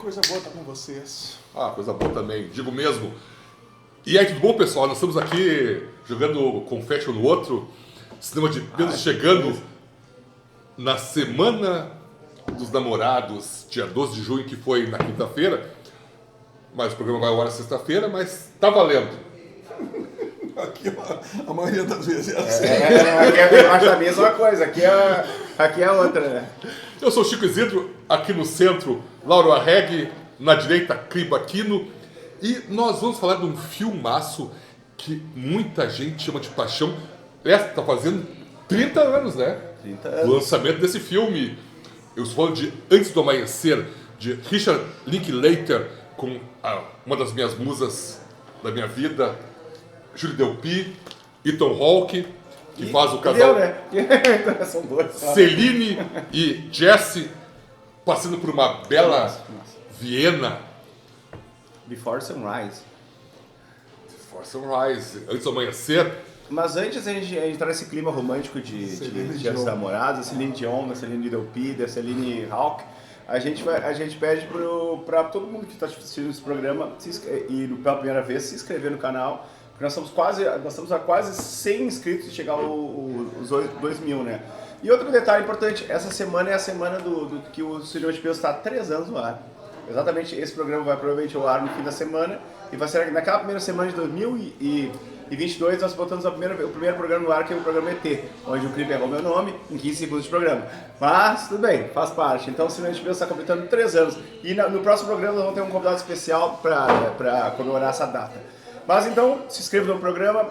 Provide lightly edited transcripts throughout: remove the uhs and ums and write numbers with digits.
coisa boa estar com vocês. Coisa boa também, digo mesmo. E aí, tudo bom, pessoal? Nós estamos aqui jogando confete um no outro. Cinema de peso chegando na Semana dos Namorados, dia 12 de junho, que foi na quinta-feira. Mas o programa vai ao ar sexta-feira, mas tá valendo. Aqui, a maioria das vezes é assim. Eu acho a mesma coisa, aqui é outra, né? Eu sou o Chico Isidro, aqui no centro, Lauro Arreg, na direita, Cribo Aquino. E nós vamos falar de um filmaço que muita gente chama de paixão. Essa tá fazendo 30 anos, né? 30 anos. O lançamento desse filme. Eu estou falando de Antes do Amanhecer, de Richard Linklater, com uma das minhas musas da minha vida, Julie Delpy, Ethan Hawke, que faz o casal né? São dois. Celine e Jesse, passando por uma bela Viena. Before Sunrise. For Sunrise, Antes do Amanhecer. Mas antes a gente entrar nesse clima romântico de Dia dos Namorados, a Celine Dion, a Celine Delpy, a Celine Hawke, a gente pede para todo mundo que está assistindo esse programa e pela primeira vez se inscrever no canal, porque nós estamos a quase 100 inscritos de chegar os 2.000, né? E outro detalhe importante, essa semana é a semana do que o Cinema de Peso está há 3 anos no ar. Exatamente, esse programa vai provavelmente ao ar no fim da semana e vai ser naquela primeira semana de 2022 nós botamos o primeiro programa no ar, que é o programa ET, onde o Cripe errou meu nome em 15 segundos de programa. Mas tudo bem, faz parte. Então o Cinema de Peso está completando 3 anos. E no próximo programa nós vamos ter um convidado especial para comemorar essa data. Mas então, se inscreva no programa,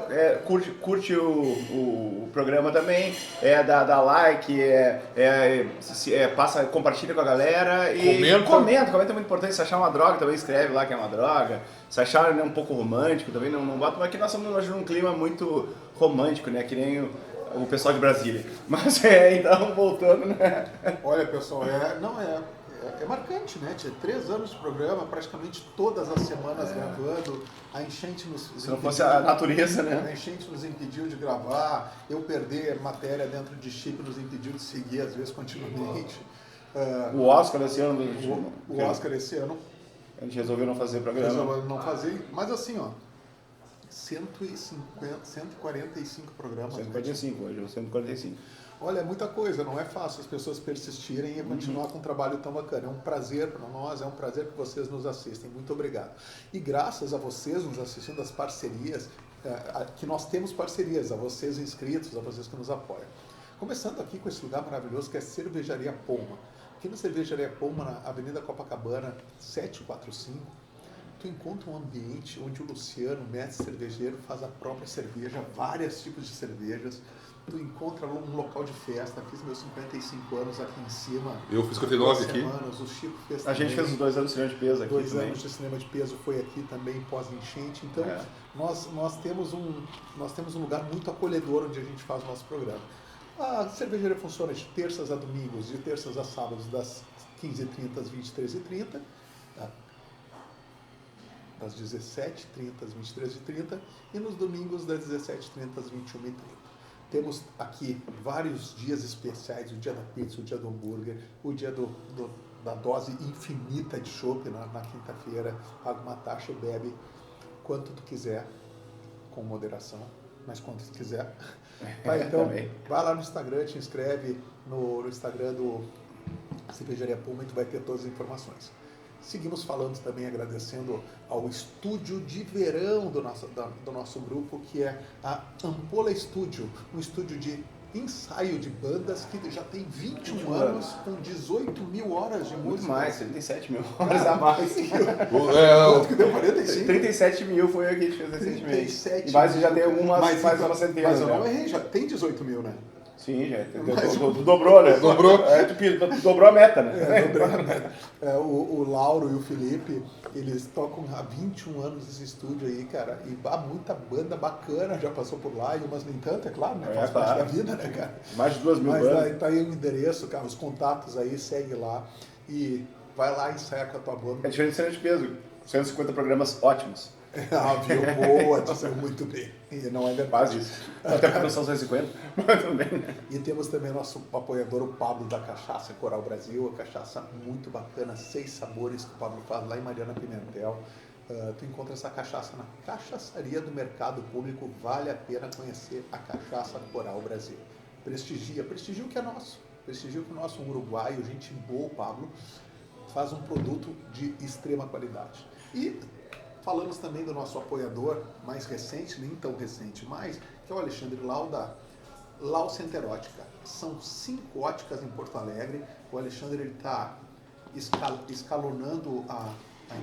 curte o programa também, dá like, compartilha com a galera e comenta é muito importante. Se achar uma droga, também escreve lá que é uma droga. Se achar um pouco romântico, também não bota, mas aqui nós estamos hoje num clima muito romântico, né? Que nem o pessoal de Brasília. Mas então, voltando, né? Olha, pessoal, é marcante, né? Tinha 3 anos de programa, praticamente todas as semanas gravando. A enchente nos Se não fosse a natureza, né? A enchente nos impediu de gravar, eu perder matéria dentro de chip nos impediu de seguir, às vezes, continuamente. O Oscar esse ano... O Oscar esse ano... A gente resolveu não fazer programa. Resolveu não fazer, mas assim, ó... 145 programas. 145, hoje, 145. Olha, é muita coisa, não é fácil as pessoas persistirem e continuar com um trabalho tão bacana. É um prazer para nós, é um prazer que vocês nos assistem. Muito obrigado. E graças a vocês nos assistindo, as parcerias, que nós temos parcerias, a vocês inscritos, a vocês que nos apoiam. Começando aqui com esse lugar maravilhoso que é Cervejaria Poma. Aqui na Cervejaria Poma, na Avenida Copacabana, 745, tu encontra um ambiente onde o Luciano, mestre cervejeiro, faz a própria cerveja, vários tipos de cervejas. Tu encontra um local de festa, fiz meus 55 anos aqui em cima. Eu fiz 59 aqui. Semanas, o Chico fez A gente fez os 2 anos de cinema de peso aqui 2 também. anos de cinema de peso foi aqui também, pós-enchente. Então, nós temos um lugar muito acolhedor onde a gente faz o nosso programa. A cervejaria funciona de terças a domingos, de terças a sábados, das 15h30 às 23h30. Das 17h30 às 23h30 e nos domingos das 17h30 às 21h30. Temos aqui vários dias especiais, o dia da pizza, o dia do hambúrguer, o dia da dose infinita de chopp na quinta-feira. Paga uma taxa e bebe quanto tu quiser, com moderação, mas quanto tu quiser. Então, vai lá no Instagram, te inscreve no Instagram do Cervejaria Puma e tu vai ter todas as informações. Seguimos falando também, agradecendo ao estúdio de verão do nosso grupo, que é a Ampola Studio, um estúdio de ensaio de bandas que já tem 21 anos, com 18.000 horas de música. Muito mais, 37.000 horas a mais. Quanto que deu? 45? 37.000 foi o que a gente fez recentemente. 37 mas já tem algumas, mais uma centena. Mas eu não errei, já tem 18.000, né? Sim, já. Dobrou, né? Dobrou. Tu dobrou a meta, né? Dobrou a meta. O Lauro e o Felipe, eles tocam há 21 anos nesse estúdio aí, cara. E muita banda bacana já passou por lá, e umas nem tanto, é claro, né? Faz parte da vida, né, cara? Mais de 2.000 bandas. Mas tá aí o endereço, cara, os contatos aí, segue lá. E vai lá e ensaia com a tua banda. É diferente de cinema de peso. 150 programas ótimos. Viu? Boa, disse muito bem. E não é verdade. Quase isso. Até porque não são 150, mas também, né? E temos também nosso apoiador, o Pablo da Cachaça Coral Brasil, a cachaça muito bacana, 6 sabores que o Pablo faz lá em Mariana Pimentel. Tu encontra essa cachaça na cachaçaria do Mercado Público, vale a pena conhecer a Cachaça Coral Brasil. Prestigia o que é nosso, prestigia o que é nosso, um uruguaio, gente boa, o Pablo, faz um produto de extrema qualidade. E falamos também do nosso apoiador mais recente, nem tão recente mais, que é o Alexandre Lau da Lau Center Ótica. São 5 óticas em Porto Alegre. O Alexandre está escalonando a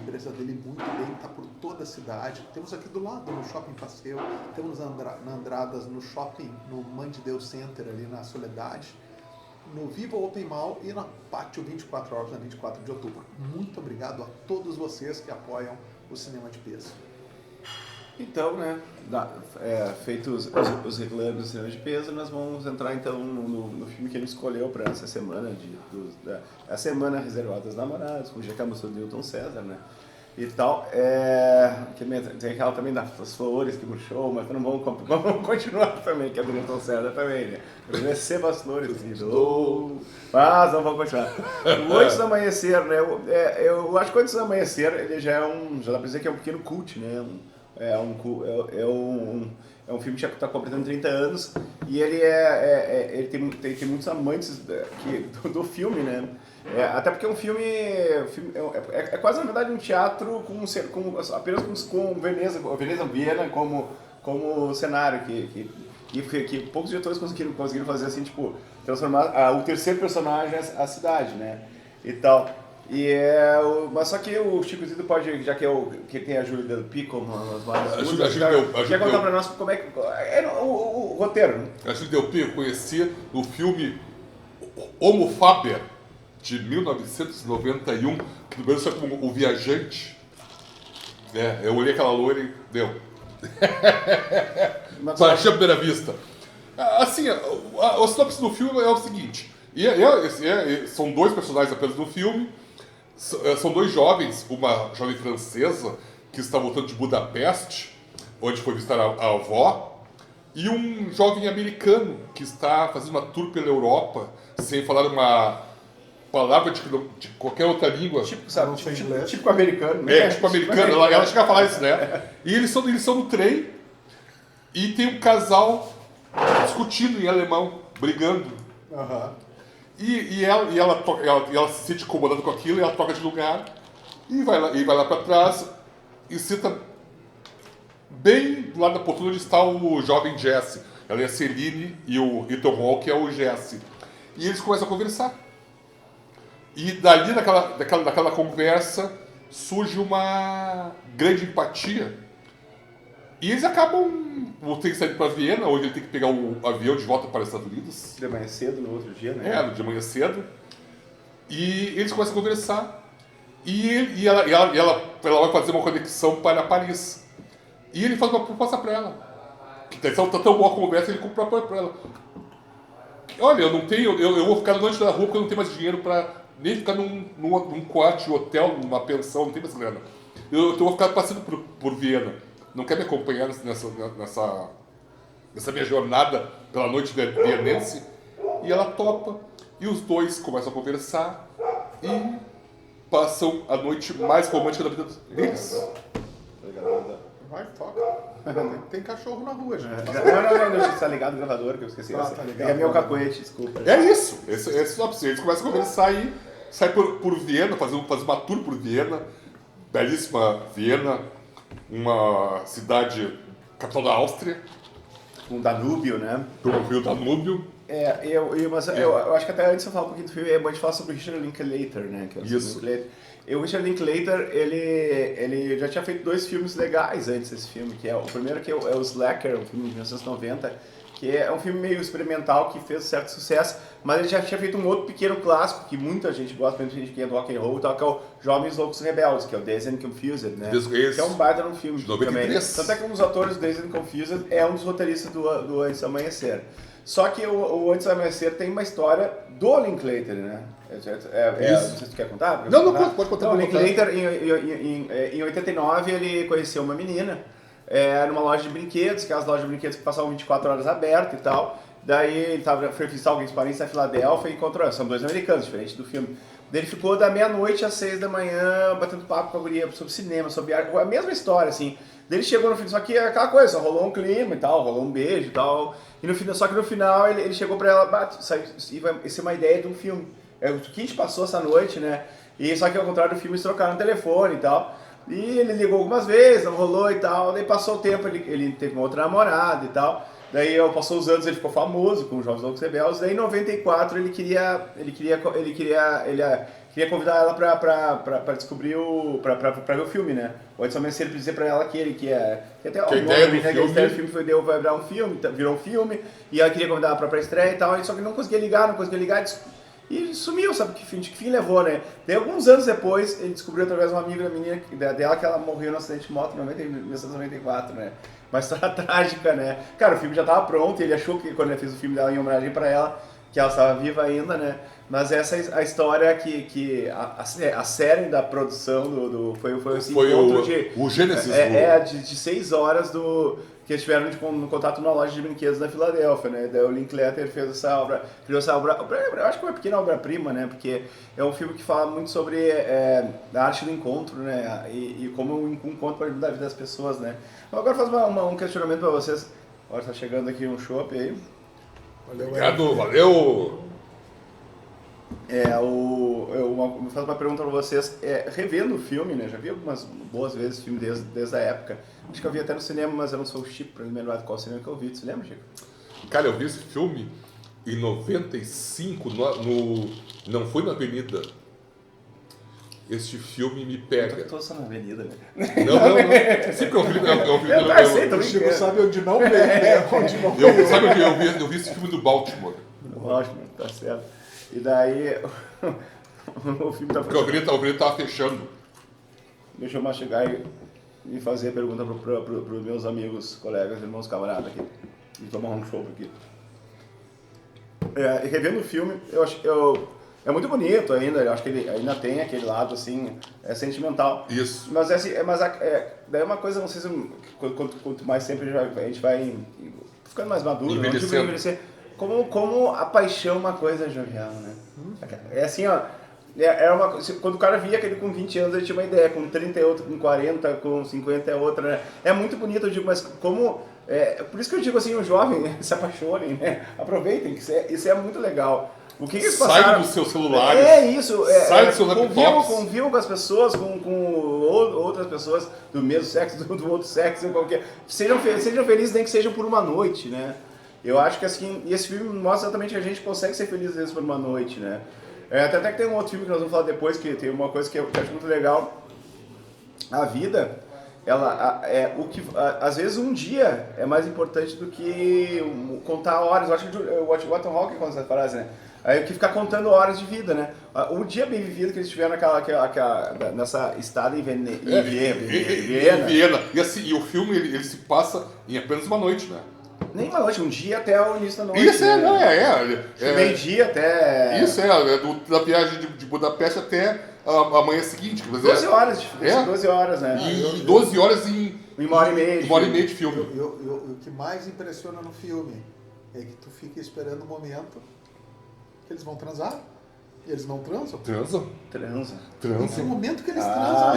empresa dele muito bem, está por toda a cidade. Temos aqui do lado, no Shopping Passeio, temos na Andradas, no Shopping, no Mãe de Deus Center, ali na Soledade, no Viva Open Mall e na Pátio 24 Horas, na 24 de outubro. Muito obrigado a todos vocês que apoiam o cinema de peso. Então, né, feitos os reclames do cinema de peso, nós vamos entrar então no filme que ele escolheu para essa semana, a semana reservada aos namorados, com o Jeca Mostrou de Newton César, né, e tal. Tem aquela também das flores que murchou, mas não vamos continuar também, que é do Newton César também, né. Receba as flores que dou, mas não vamos continuar. O Antes do Amanhecer, né, eu acho que o Antes do Amanhecer, ele já dá pra dizer que é um pequeno cult, né. É um filme que já está completando 30 anos e ele tem muitos amantes do filme, né? Até porque é um filme é quase na verdade um teatro apenas com Veneza Viena como cenário que poucos diretores conseguiram fazer assim, tipo, transformar o terceiro personagem a cidade, né? E tal. Mas só que o Chico Zito pode, já que tem a Júlia Del Pico nas várias quer contar pra nós como é que o roteiro, né? A Júlia Del Pico eu conhecia no filme Homo Faber, de 1991, que no Brasil saiu como O Viajante. Eu olhei aquela loira e deu. Paixão à primeira vista. Assim, a sinopse do filme é o seguinte, são 2 personagens apenas no filme. São 2 jovens, uma jovem francesa que está voltando de Budapeste, onde foi visitar a avó, e um jovem americano que está fazendo uma tour pela Europa, sem falar uma palavra de qualquer outra língua. Tipo americano, né? Tipo americano, ela chega a falar isso, né? E eles são no trem, e tem um casal discutindo em alemão, brigando. E ela se sente incomodada com aquilo, e ela troca de lugar e vai lá para trás e senta bem do lado da poltrona onde está o jovem Jesse. Ela é a Celine e o Ethan Hawke é o Jesse. E eles começam a conversar. E dali, daquela conversa, surge uma grande empatia. E eles acabam, ter que sair para Viena, onde ele tem que pegar o avião de volta para os Estados Unidos. De manhã cedo, no outro dia, né? De manhã cedo. E eles começam a conversar. E ela vai fazer uma conexão para Paris. E ele faz uma proposta para ela. Que tá tão boa a conversa, ele compra para ela. Olha, eu vou ficar noite na rua porque eu não tenho mais dinheiro para nem ficar num quarto de hotel, numa pensão, não tem mais grana. Eu vou ficar passando por Viena. Não quer me acompanhar nessa minha jornada pela noite vienense? E ela topa. E os 2 começam a conversar e passam a noite mais romântica da vida deles. Vai, toca. Tem cachorro na rua, gente. Não, está ligado o gravador, que eu esqueci. Tá ligado. É meu cacoete, desculpa. É isso. Eles começam a conversar e saem por Viena, fazer uma tour por Viena. Belíssima Viena. Uma cidade, capital da Áustria. Um Danúbio, né? Do Rio Danúbio. Eu acho que até antes de eu falar um pouquinho do filme, é bom a gente falar sobre o Richard Linklater, né? Que é Isso. O Richard Linklater, ele já tinha feito 2 filmes legais antes desse filme, que é o primeiro que é o Slacker, um filme de 1990, que é um filme meio experimental que fez certo sucesso, mas ele já tinha feito um outro pequeno clássico que muita gente gosta, muita gente que é do rock and roll, que é o Jovens Loucos Rebeldes, que é o Dazed and Confused, né? Que é um baita no filme de 93. Também. Tanto é que um dos atores do Dazed and Confused é um dos roteiristas do Antes do Amanhecer. Só que o Antes do Amanhecer tem uma história do Linklater, né? Não sei se tu quer contar. Não, pode contar. Então, o Linklater, em 89, ele conheceu uma menina numa loja de brinquedos, que é as lojas de brinquedos que passavam 24 horas abertas e tal. Daí ele foi visitar alguns parentes na Filadélfia e encontrou, são dois americanos, diferente do filme. Daí ele ficou da meia-noite às 6 da manhã, batendo papo com a guria sobre cinema, sobre arte, a mesma história, assim. Daí ele chegou no fim, só que aquela coisa, só rolou um clima e tal, rolou um beijo e tal. E no final, só que no final ele chegou pra ela, isso é uma ideia de um filme. É o que a gente passou essa noite, né? E só que ao contrário do filme, eles trocaram o telefone e tal. E ele ligou algumas vezes, não rolou e tal. Daí passou o tempo, ele teve uma outra namorada e tal. Daí passou os anos, ele ficou famoso com os Jovens Loucos Rebeldes. Daí em 94 ele queria convidar ela pra descobrir pra ver o filme, né? O Edson Amanhecer ele dizer pra ela que até o nome, né? Que a ideia do filme vai virar um filme, virou um filme. E ela queria convidar ela pra estreia e tal. Só que não conseguia ligar. E sumiu, sabe? Que fim levou, né? Daí alguns anos depois, ele descobriu através de uma amiga da menina dela que ela morreu no acidente de moto em 1994, né? Uma história trágica, né? Cara, o filme já estava pronto e ele achou que quando ele fez o filme dela em homenagem para ela, que ela estava viva ainda, né? Mas essa é a história que a série da produção foi esse encontro o Gênesis. De 6 horas que eles tiveram no contato numa loja de brinquedos na Filadélfia, né? Daí o Linklater fez essa obra, criou essa obra, eu acho que é uma pequena obra-prima, né? Porque é um filme que fala muito sobre a arte do encontro, né? E como um encontro pode mudar a vida das pessoas, né? Agora faz um questionamento para vocês. Agora tá chegando aqui um chopp aí. Obrigado, valeu! Eu faço uma pergunta para vocês. Revendo o filme, né? Já vi algumas boas vezes o filme desde a época. Acho que eu vi até no cinema, mas eu não sou o Chico para me lembrar de qual cinema que eu vi. Você lembra, Chico? Cara, eu vi esse filme em 95, não foi na Avenida. Este filme me pega. Eu tô só na Avenida, né? Não. Sempre que eu vi... O Chico sabe onde não veio, né? Onde não Sabe onde eu vi esse filme do Baltimore? Baltimore, tá certo. E daí o filme tá porque o Avenida tava fechando. Deixa eu mastigar e fazer a pergunta pros meus amigos, colegas, irmãos, camaradas aqui. E tomar um chopp aqui. Revendo o filme, eu acho é muito bonito ainda, eu acho que ele ainda tem aquele lado assim, sentimental. Isso. Mas daí uma coisa, não sei se quanto mais sempre a gente vai ficando mais maduro, envelhecer. Como a paixão é uma coisa jovial, né? É assim, ó. Quando o cara via aquele com 20 anos, ele tinha uma ideia, com 30 é outra, com 40, com 50 é outra, né? É muito bonito, eu digo, mas como... por isso que eu digo assim, o jovem, se apaixonem, né? Aproveitem, que isso é muito legal. O que eles passaram... Sai do seu celular. Isso. Sai do seu laptop. Convivam com as pessoas, com outras pessoas do mesmo sexo, do outro sexo, qualquer... Sejam felizes, nem que sejam por uma noite, né? Eu acho que assim, e esse filme mostra exatamente que a gente consegue ser feliz às vezes por uma noite, né? Até que tem um outro filme que nós vamos falar depois, que tem uma coisa que eu acho muito legal. A vida, às vezes um dia é mais importante do que contar horas. Eu acho que o Watson Hawking conta essa frase, né? Aí que ficar contando horas de vida, né? O dia bem vivido que eles tiveram nessa estada em Viena. E assim, e o filme ele se passa em apenas uma noite, né? Nem uma noite, um dia até o início da noite. Isso meio-dia até... Isso da viagem de Budapeste até a manhã seguinte. 12 horas de diferença, 12 horas, né? E 12 horas em uma hora e meia. Uma hora e meia de filme. O que mais impressiona no filme é que tu fica esperando o momento que eles vão transar. E eles não transam? Transam. Esse momento que eles transam.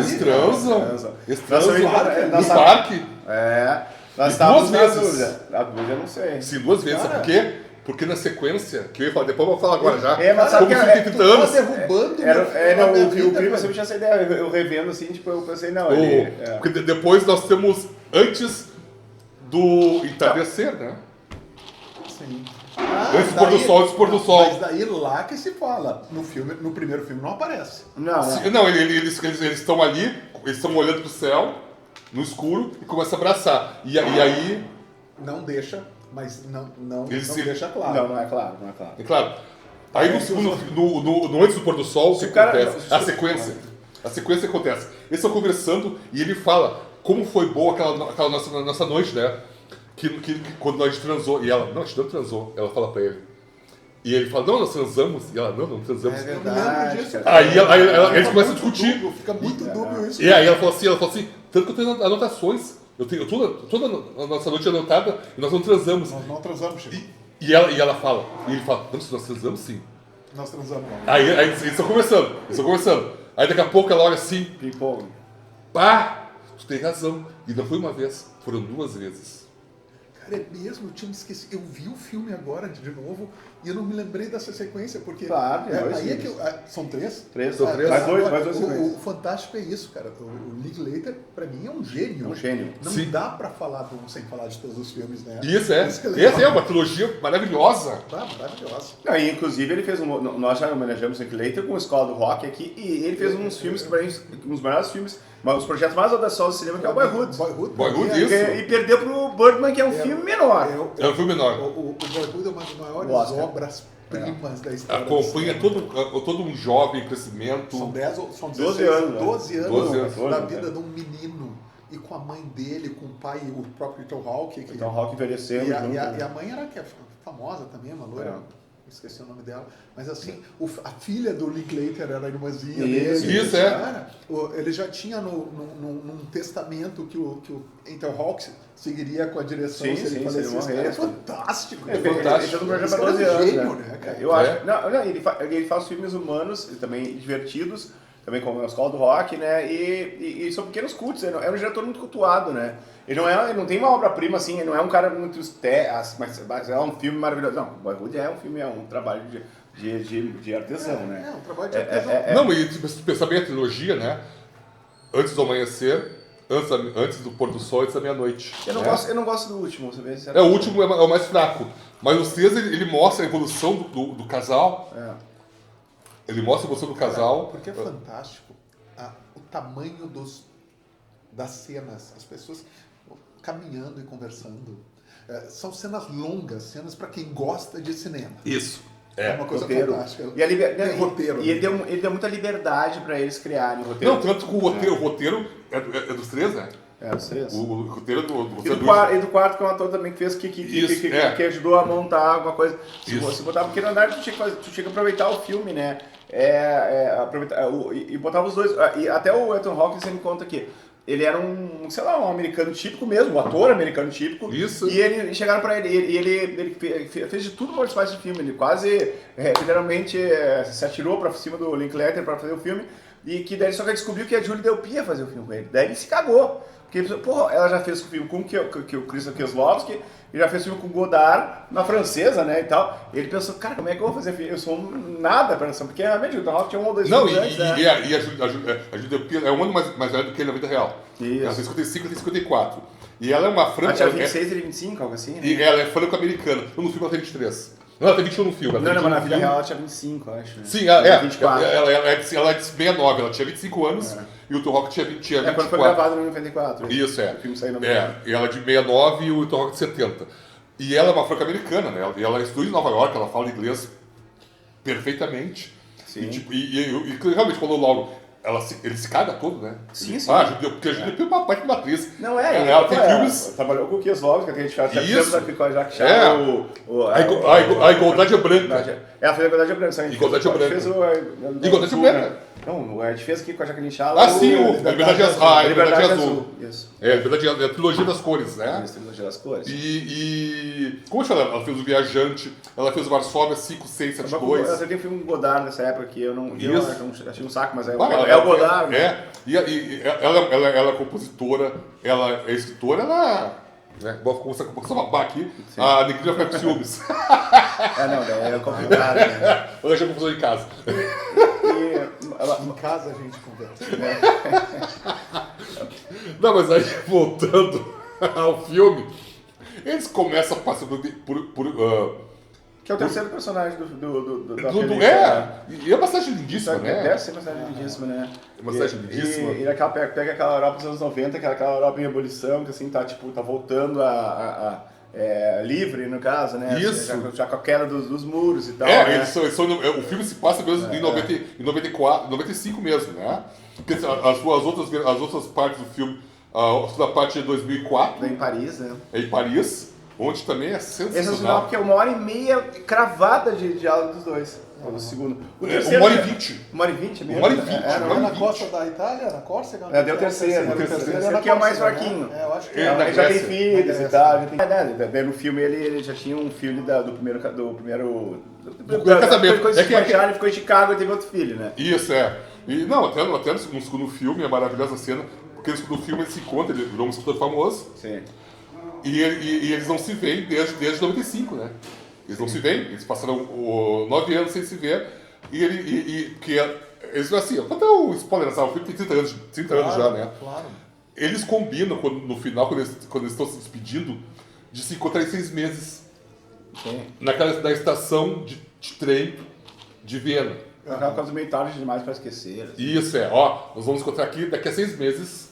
Eles transam no parque. Nós estávamos na dúvida. A dúvida eu não sei. Sim, 2 vezes. Sabe por quê? Porque na sequência, que eu ia falar, depois eu vou falar agora já. Mas sabe que é 30 anos. Derrubando o primo sempre tinha essa ideia. Eu revendo assim, tipo, eu pensei, não. Porque depois nós temos antes do entardecer, né? Sim. Antes do pôr do sol. Mas daí lá que se fala. No primeiro filme não aparece. Não, eles estão ali, eles estão olhando pro céu, no escuro, e começam a abraçar. E aí... Não deixa, mas não deixa claro. Não é claro. É claro. Aí no antes do pôr do sol, o que acontece? A sequência acontece. Eles estão conversando e ele fala como foi boa aquela nossa noite, né? que quando a gente transou, e ela, não, a gente não transou, ela fala pra ele. E ele fala, não, nós transamos. E ela, não transamos. É Eu me lembro disso. cara. Aí eles começam a discutir. Fica muito dúbio isso. E aí ela falou assim, tanto que eu tenho anotações. Eu tenho toda a nossa noite anotada e nós não transamos. Nós não transamos, Chico. E ele fala, não, se nós transamos sim. Nós transamos. Aí eles estão conversando. Aí daqui a pouco ela olha assim, Ping-pong. pá, tu tem razão. E não foi uma vez, foram 2 vezes. Cara, é mesmo, eu tinha me esquecido. Eu vi o filme agora de novo e eu não me lembrei dessa sequência, porque. Claro, aí é que são 3? 3, São 3. Mais dois o sequências. fantástico é isso, cara. O Linklater, pra mim, é um gênio. É um gênio. Não Sim. dá pra falar sem falar de todos os filmes, né? Isso é. que legal. Essa é uma trilogia maravilhosa. Tá, maravilhoso. Não, e inclusive ele fez nós já homenageamos o Linklater com a Escola do Rock aqui, e ele fez uns filmes que pra gente, uns melhores filmes, mas os projetos mais audaciosos do cinema, que é o Boyhood. Boyhood, isso. E perdeu pro Birdman, que é um filme menor. É um filme menor. O Boyhood é uma das maiores Oscar. obras-primas da história. Acompanha todo um jovem em crescimento. São 10 ou são 12 16, anos, né? 12 anos 12 anos, da né? vida de um menino. E com a mãe dele, com o pai, o próprio Ethan Hawke. Então o Rock envelheceu E a, junto, e a- né? e a mãe era que é famosa também, uma loira. É. Esqueci o nome dela. Mas assim, a filha do Linklater era a irmãzinha Isso, dele. isso, é. Cara, ele já tinha num testamento que o Ethan Hawke seguiria com a direção Sim, se ele sim, falecesse. se ele Cara, é morresse. fantástico. Ele fantástico. fez um projeto Esse para cara 12 é um anos, gênio, né? né, cara? Eu acho. Não, ele faz filmes humanos, também divertidos, também como a Escola do Rock, né? E são pequenos cultos. É um diretor muito cultuado, né? Ele não tem uma obra-prima assim, ele não é um cara muito mas é um filme maravilhoso. Não, Boyhood é um filme, é um trabalho de artesão, né? É um trabalho de artesão. Não, e tipo, se tu pensar bem a trilogia, né? Antes do amanhecer, antes do pôr do sol, antes da meia-noite. Eu não gosto do último, você vê? O último é o mais fraco. Mas os 3 ele mostra a evolução do casal. É. Ele mostra a evolução do casal. Porque é fantástico o tamanho das cenas, as pessoas caminhando e conversando. São cenas longas, cenas para quem gosta de cinema. Isso. É uma coisa Roteiro. fantástica. E roteiro. E ele deu muita liberdade para eles criarem o roteiro. Não, tanto que o roteiro é dos 3, né? É, os 3. O roteiro do E roteiro do quarto, que é um ator também que fez Isso, que ajudou a montar alguma coisa. Isso. Se botar, porque na verdade tu tinha que aproveitar o filme, né? Aproveitar, e botava os dois. E até o Ethan Hawke sempre conta que ele era um americano típico mesmo, um ator americano típico. Isso. E chegaram pra ele, e ele fez de tudo pra participar desse filme. Ele quase, literalmente, se atirou pra cima do Linklater pra fazer o filme. E que daí só que descobriu que a Julie Delpy ia fazer o filme com ele. Daí ele se cagou. Porque, porra, ela já fez o filme com o Krzysztof Kieslowski, e já fez o filme com o Godard, na francesa, né, e tal. E ele pensou, cara, como é que eu vou fazer filme? Eu sou nada pra essa, porque realmente o Rock tinha 1 ou 2 Não, filmes antes, né? e a Julia Delpy é um ano mais velha do que ele na vida real. Isso. Ela tem 55 e tem 54. E ela é uma Ela franca. tinha 26 e 25, algo assim, né? E ela é franco-americana. No filme ela tem 23. Não, ela tem 21 no filme. ela tem Não, mas na 21 vida no real filme. ela tinha 25, eu acho. Né? Sim, ela 24. ela é de 69, ela tinha 25 anos e o Tom Rock tinha 24. Quando foi gravado no 94. Isso, é. O filme saiu no 94. E ela é de 69 e o Tom Rock de 70. E ela é uma franca-americana, né? Ela estudou em Nova York, ela fala inglês perfeitamente. Sim. E realmente, quando o Lauro, ele se caga todo, né? Sim, sim. Porque a Julia é uma parte de uma atriz. Não é, Ela tem filmes... Trabalhou com o Kieslowski, que a gente faz. Isso. Já que É. chama A igualdade é branca. Ela fez a Igualdade é Branca. Igualdade é Branca. Fez Igualdade é Branca. Não, a gente fez aqui com a Jacqueline Chala. Ah, sim, o Liberdade Azul. Ah, Liberdade Azul. Isso. É, Liberdade Azul, é a trilogia das cores, né? Isso, Trilogia das Cores. Como eu te falei, ela fez o Viajante, ela fez o Varsóvia 5, 6, 7, 2. Ela tem um filme Godard nessa época que eu não achei um saco, mas é Ah, o Godard. Né? É, e ela é compositora, ela é escritora, ela... Né? Vou começar a babá aqui. Sim. A Negrina fica com ciúmes. Não, daí é complicado. Né? Vou deixar a confusão em casa. Em casa a gente conversa. Não, mas aí, voltando ao filme, eles começam a passar Que é o terceiro personagem da e é uma cidade lindíssima, né? Deve ser uma cidade lindíssima, né? É uma cidade lindíssima. E naquela, pega aquela Europa dos anos 90, que é aquela Europa em ebulição, que assim, tá voltando livre, no caso, né? Isso. Já com a queda dos muros e tal. É, né? o filme se passa mesmo em 94, 95 mesmo, né? Porque as outras partes do filme, a segunda parte é 2004, Em Paris, né? é em Paris, onde também é Sensacional, sensacional. porque é 1h30 cravada de diálogo dos dois. O segundo. O É, terceiro. 1h20. 1h20 mesmo? 1h20. É, Não é na costa da Itália? Na Córcega? É, deu terceiro. O terceiro Esse aqui é o mais fraquinho. Né? É, eu acho que É, da já tem Grécia. filhos Da e tal. Já tem... Daí no filme ele já tinha um filho do primeiro casamento. Ficou É que- ele ficou em Chicago e teve outro filho, né? Isso, é. E não, até no segundo filme, é maravilhosa cena, porque no segundo filme ele se encontra, ele virou um escritor famoso, Sim. e eles não se veem desde 95, né? Eles não se veem, eles passaram 9 anos sem se ver, eles assim, vou dar um spoiler, sabe? O filme tem 30 anos já, né? Claro. Eles combinam, no final, quando eles estão se despedindo, de se encontrar em 6 meses, Sim. na estação de trem de Viena. É uma coisa meio tarde demais pra esquecer. Assim. Isso é, ó, nós vamos encontrar aqui daqui a 6 meses.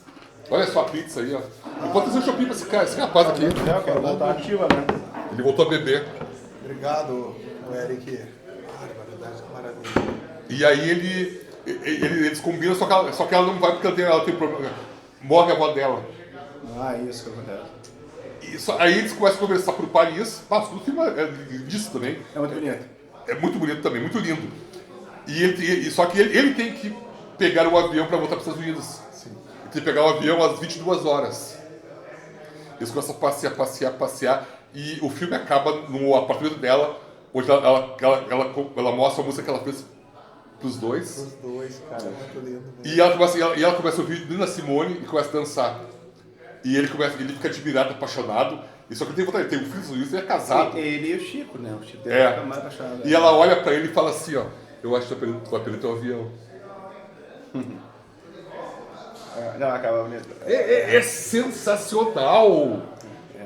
Olha só a pizza aí, ó. E pode trazer um shopping pra esse rapaz aqui. É, eu quero voltar ativa, né? Ele voltou a beber. Obrigado, Eric. Barbaridade, que maravilha. E aí eles combinam, só que ela não vai porque ela tem problema. Morre a avó dela. Ah, isso que acontece. Aí eles começam a conversar por Paris. O filme é disso também. É muito bonito. É muito bonito também, muito lindo. Só que ele tem que pegar o avião para voltar para os Estados Unidos. Sim. Ele tem que pegar o avião às 22 horas. Eles começam a passear. E o filme acaba no apartamento dela, onde ela mostra a música que ela fez pros dois. Os dois, cara, muito lindo. Mesmo. E ela começa a ouvir Nina Simone e começa a dançar. E ele fica admirado, apaixonado. E só que ele tem um filho, Luiz, ele é casado. Ele e o Chico, né? O Chico É. fica mais apaixonado. E ela olha pra ele e fala assim, ó, eu acho que tu vai perder teu avião. Não, acaba bonito. É sensacional!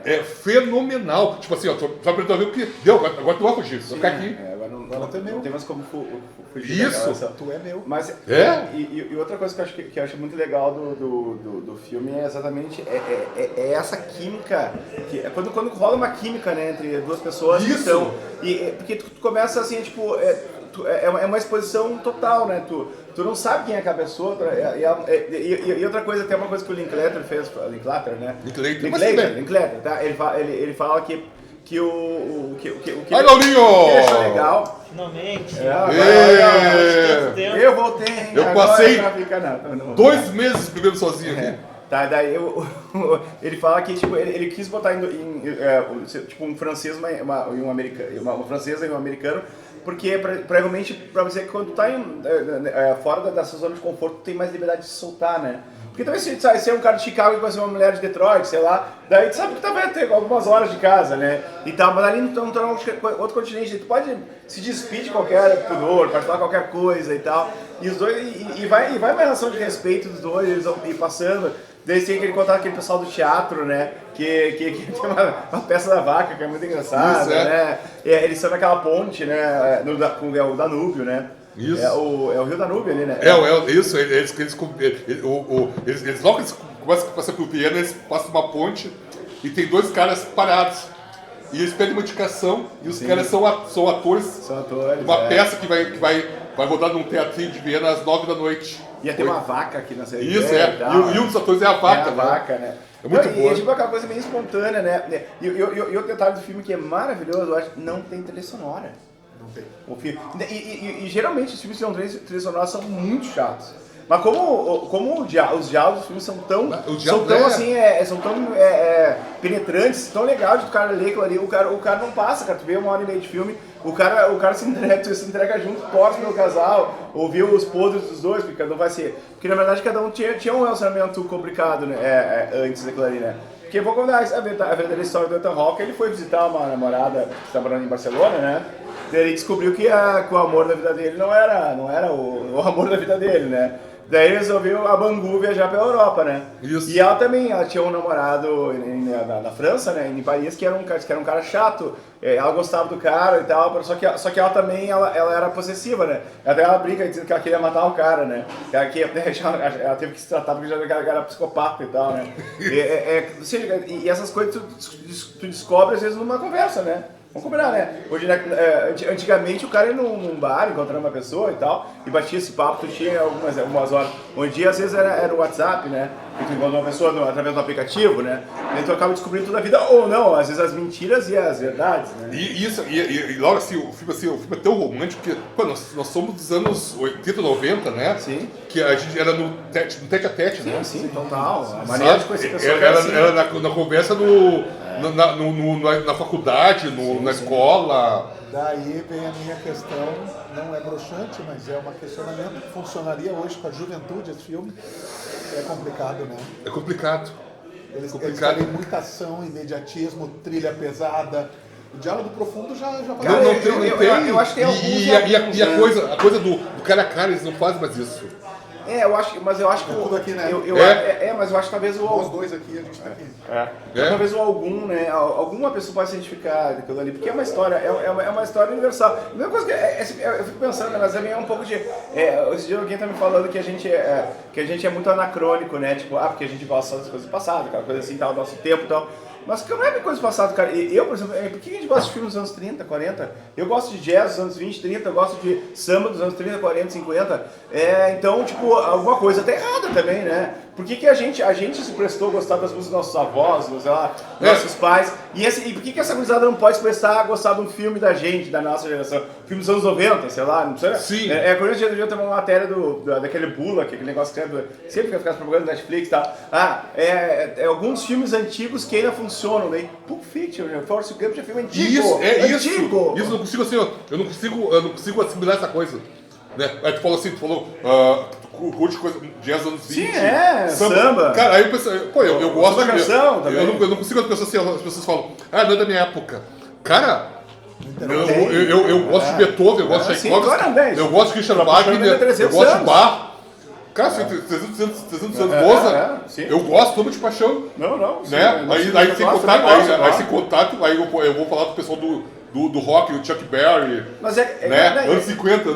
É fenomenal! Tipo assim, ó, tu vai perder teu avião porque deu, agora tu vai fugir, tu vai ficar aqui. Agora não tu é meu. tem mais como fugir Isso. daquela relação. Tu é meu. Mas, É? E outra coisa que eu acho muito legal do filme é exatamente essa química. Quando rola uma química, né, entre duas pessoas que Isso. estão. Porque tu começa assim, tipo. É uma exposição total, né? Tu não sabe quem é aquela pessoa. E outra coisa, tem uma coisa que o Linklater fez. Linklater, né? Linklater, tá? Ele fala que o que Ai, Laurinho! ele achou legal. Finalmente. É. Tempo. Eu voltei, hein? Eu Agora passei pra ficar, não. 2 meses vivendo sozinho aqui. Tá, daí ele fala que tipo, ele quis botar tipo um francês uma francesa e um americano, porque provavelmente pra você que quando tá fora dessa zona de conforto tem mais liberdade de se soltar, né? Porque talvez se é um cara de Chicago e vai ser uma mulher de Detroit, sei lá, daí tu sabe que vai ter algumas horas de casa, né? E tal, mas ali não tá outro continente, tu pode se despir de qualquer pudor, pode falar qualquer coisa e tal. E os dois, e vai uma relação de respeito dos dois, eles vão ir passando. Daí tem aquele contato com aquele pessoal do teatro, né? Que tem uma peça da vaca que é muito engraçada, Isso, é. né? Eles estão naquela ponte, né? Com o Danúbio, né? Isso. É o Rio Danúbio ali, né? Isso, eles logo que começam a passar por Viena, eles passam uma ponte e tem 2 caras parados. E eles pedem uma indicação e os caras são atores. São atores. Uma peça que vai rodar num teatrinho de Viena às 9 da noite. Ia ter uma vaca aqui nessa Isso, ideia é. tal, E um dos atores é a vaca, é a vaca, né? É muito Não, boa. E é tipo aquela coisa meio espontânea, né? E outro detalhe do filme que é maravilhoso, eu acho, não tem trilha sonora. Não tem. O filme. E geralmente os filmes que não têm trilha sonora são muito chatos. Mas como os diálogos dos filmes são tão penetrantes, tão legal de o cara ler aquilo ali, o cara não passa, cara. Tu vê 1h30 de filme, o cara se entrega junto, torce pelo casal, ouviu os podres dos dois, porque cada um vai ser. Porque na verdade cada um tinha um relacionamento complicado, né? Antes daquilo ali, né? Porque eu vou contar a verdadeira história do Ethan Hawke. Ele foi visitar uma namorada que estava morando em Barcelona, né? Daí ele descobriu que o amor da vida dele não era o amor da vida dele, né? Daí ele resolveu a Bangu viajar pela Europa, né? Isso. E ela tinha um namorado na França, né? Em Paris, que era um cara chato. Ela gostava do cara e tal, só que ela também ela era possessiva, né? Até ela brinca dizendo que ela queria matar o cara, né? Ela teve que se tratar porque já era psicopata e tal, né? Ou seja, e essas coisas tu descobre às vezes numa conversa, né? Vamos combinar, né? Hoje, antigamente o cara ia num bar, encontrava uma pessoa e tal, e batia esse papo, tu tinha algumas horas. Hoje em dia, às vezes, era o WhatsApp, né? Que tu encontra uma pessoa através do aplicativo, né? E tu acaba descobrindo toda a vida, ou não, às vezes as mentiras e as verdades, né? E logo assim, o filme é tão romântico que, pô, nós somos dos anos 80, 90, né? Sim. Que a gente era no tete a tete, né? Sim, total. A maneira de conhecer pessoas era na conversa na faculdade, na escola. Daí vem a minha questão, não é broxante, mas é um questionamento que funcionaria hoje com a juventude, esse filme. É complicado, né? É complicado. Eles querem muita ação, imediatismo, trilha pesada. O diálogo profundo já vai. Cara, Não tem. eu acho que tem alguns. E a coisa do cara a cara, eles não fazem mais isso. Mas eu acho que. Tudo aqui, né? Mas eu acho que talvez Nós dois aqui, a gente tá aqui. Talvez o algum, né? Alguma pessoa pode se identificar daquilo ali, porque é uma história, é uma história universal. A mesma coisa que eu fico pensando, né, mas também é um pouco de. Esse dia alguém tá me falando que a gente é muito anacrônico, né? Tipo, porque a gente gosta só das coisas do passado, aquela coisa assim, tal, do nosso tempo e tal. Mas que não é coisa do passado, cara. Eu, por exemplo, por que a gente gosta de filmes dos anos 30, 40? Eu gosto de jazz dos anos 20, 30, eu gosto de samba dos anos 30, 40, 50. Então, tipo, alguma coisa tá errada também, né? Por que a gente se prestou a gostar das músicas dos nossos avós, sei lá, nossos pais? E por que essa gurizada não pode se prestar a gostar de um filme da gente, da nossa geração? Filme dos anos 90, sei lá, não precisa. Sim. Quando a gente tem uma matéria daquele Bula, aquele negócio que sempre fica ficando propaganda da Netflix e tal. Alguns filmes antigos que ainda funcionam, né? Pulp Fiction, Forrest Gump já é filme antigo. Isso eu não consigo assim, eu não consigo assimilar essa coisa. Né? Aí tu falou, curte coisa jazz anos 20. Sim, samba. Cara, aí eu pensei, pô, eu gosto da canção também. Eu não consigo pensar assim, as pessoas falam, não é da minha época. Cara, eu gosto de Beethoven, eu gosto de Tchaikovsky, eu gosto de Richard Wagner, eu gosto de Bach. Cara, 300 anos Mozart, eu gosto, amo de paixão. Não. Né? Aí sem contato, aí eu vou falar do pessoal do rock, o Chuck Berry, anos 50,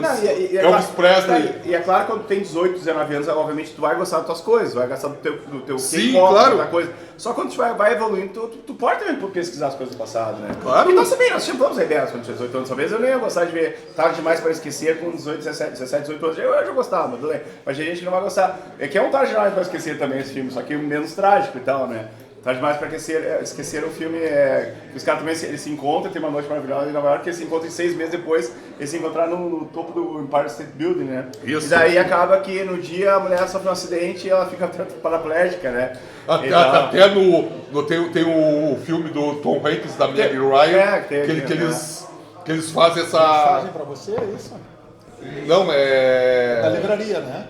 Elvis Presley. E é claro que quando tu tem 18, 19 anos, obviamente tu vai gostar das tuas coisas, vai gostar do teu Sim, claro. da coisa. Só quando tu vai evoluindo, tu pode também pesquisar as coisas do passado, né? Claro. E nós também, nós tivemos a ideia quando tinha 18 anos, talvez eu nem ia gostar de ver Tarde Demais para Esquecer com 17, 18 anos, eu já gostava, mas tudo bem. Mas a gente não vai gostar. É que é um Tarde Demais para Esquecer também esse filme, só que menos trágico e tal, né? Tarde Demais para Esquecer o filme, os caras também eles se encontram, tem uma noite maravilhosa em Nova York, que eles se encontram e 6 meses depois, eles se encontraram no topo do Empire State Building, né? Isso. E daí acaba que no dia a mulher sofre um acidente e ela fica paraplégica, né? Até tem o filme do Tom Hanks, da Meg Ryan, que eles fazem essa... Mensagem pra você, é isso? Não, é... Da livraria, né?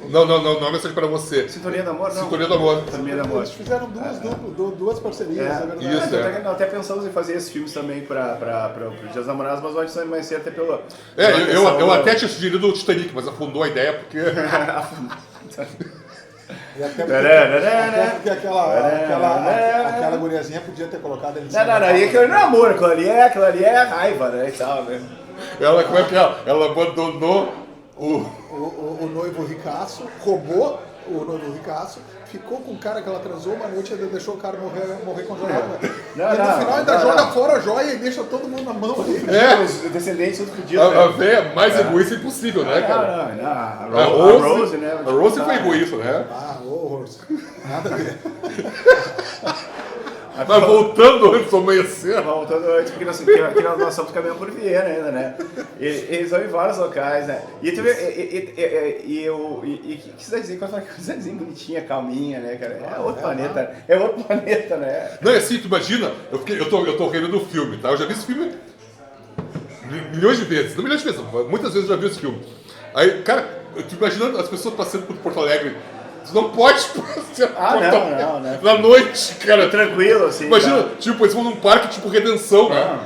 Não é mensagem pra você. Sintonia do Amor, não? Sintonia do Amor. Sintonia do Amor. Eles fizeram duas parcerias, é verdade. Isso, Até pensamos em fazer esses filmes também para o Dia dos Namorados, mas hoje vai ser até pelo... Eu até tinha sugerido o Titanic, mas afundou a ideia porque... E até porque aquela guriazinha podia ter colocado ele em cima. Não, aquilo não é amor, aquilo ali é raiva, né, e tal, né? Como é que é? Ela abandonou o noivo ricaço, roubou o noivo ricaço, ficou com o cara que ela transou uma noite e deixou o cara morrer congelado. E no final ainda joga fora a joia e deixa todo mundo na mão dele. Os descendentes tudo fodidos. A véia mais egoísta impossível, né, cara? A Rose, né? A Rose foi egoísta, né? Rose. Nada a ver. Mas voltando antes do amanhecer. Voltando antes, porque nós somos caminhão por Viena ainda, né? Eles vão em vários locais, né? E que cidadezinha, que cidadezinha bonitinha, calminha, né, cara? É outro planeta, né? Não, é assim, tu imagina, eu tô revendo o filme, tá? Eu já vi esse filme milhões de vezes, não milhões de vezes, muitas vezes eu já vi esse filme. Aí, cara, eu tô imaginando as pessoas passando por Porto Alegre. Tu não pode não, né? Na noite, cara. Tranquilo, assim. Imagina, tipo, eles vão num parque tipo Redenção, né?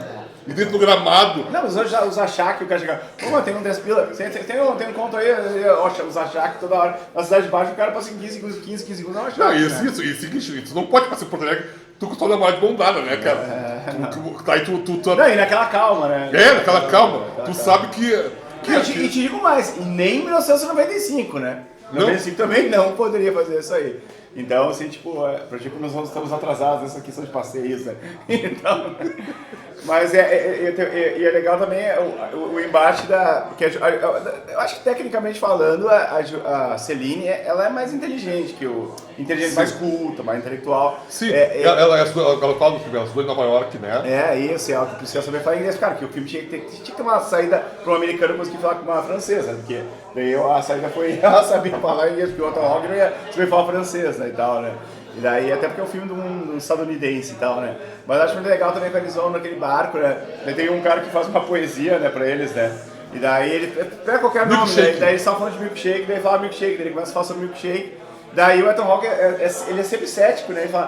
E dentro do gramado. Não, mas os achaques, o cara chega, tem um 10 pila, tem um conto aí, os achaques toda hora. Na cidade de baixo, o cara passa em 15 segundos, não achaque. Não, isso, tu não pode passar por Porto Alegre, tu com toda a namorada de mão dada, né, cara? Aí tu... Não, e naquela calma, né? Naquela calma. Tu sabe que E te digo mais, e nem em 1995, né? Em 95 também não poderia fazer isso aí. Então, assim, tipo, pra tipo, nós estamos atrasados nessa questão de passeios, né? Então, mas é legal também o embate da... Que eu acho que, tecnicamente falando, a Celine, ela é mais inteligente que o... Inteligente, mais culta, mais intelectual. Sim, ela fala do filme, ela estudou em Nova York, né? É, isso, ela precisa saber falar inglês. Cara, que o filme tinha que ter uma saída para um americano conseguir falar com uma francesa, porque daí a saída foi ela sabia falar inglês, porque o Otto Hawke não ia saber falar francês, né, e tal, né? E daí, até porque é um filme de um estadunidense e tal, né? Mas acho muito legal também quando eles vão naquele barco, né? Daí tem um cara que faz uma poesia, né, pra eles, né? E daí ele pega qualquer nome, né? E daí eles estão falando de milkshake, daí fala milkshake, daí ele começa a falar sobre milkshake. Daí o Ethan Hawke, ele é sempre cético, né? Ele fala,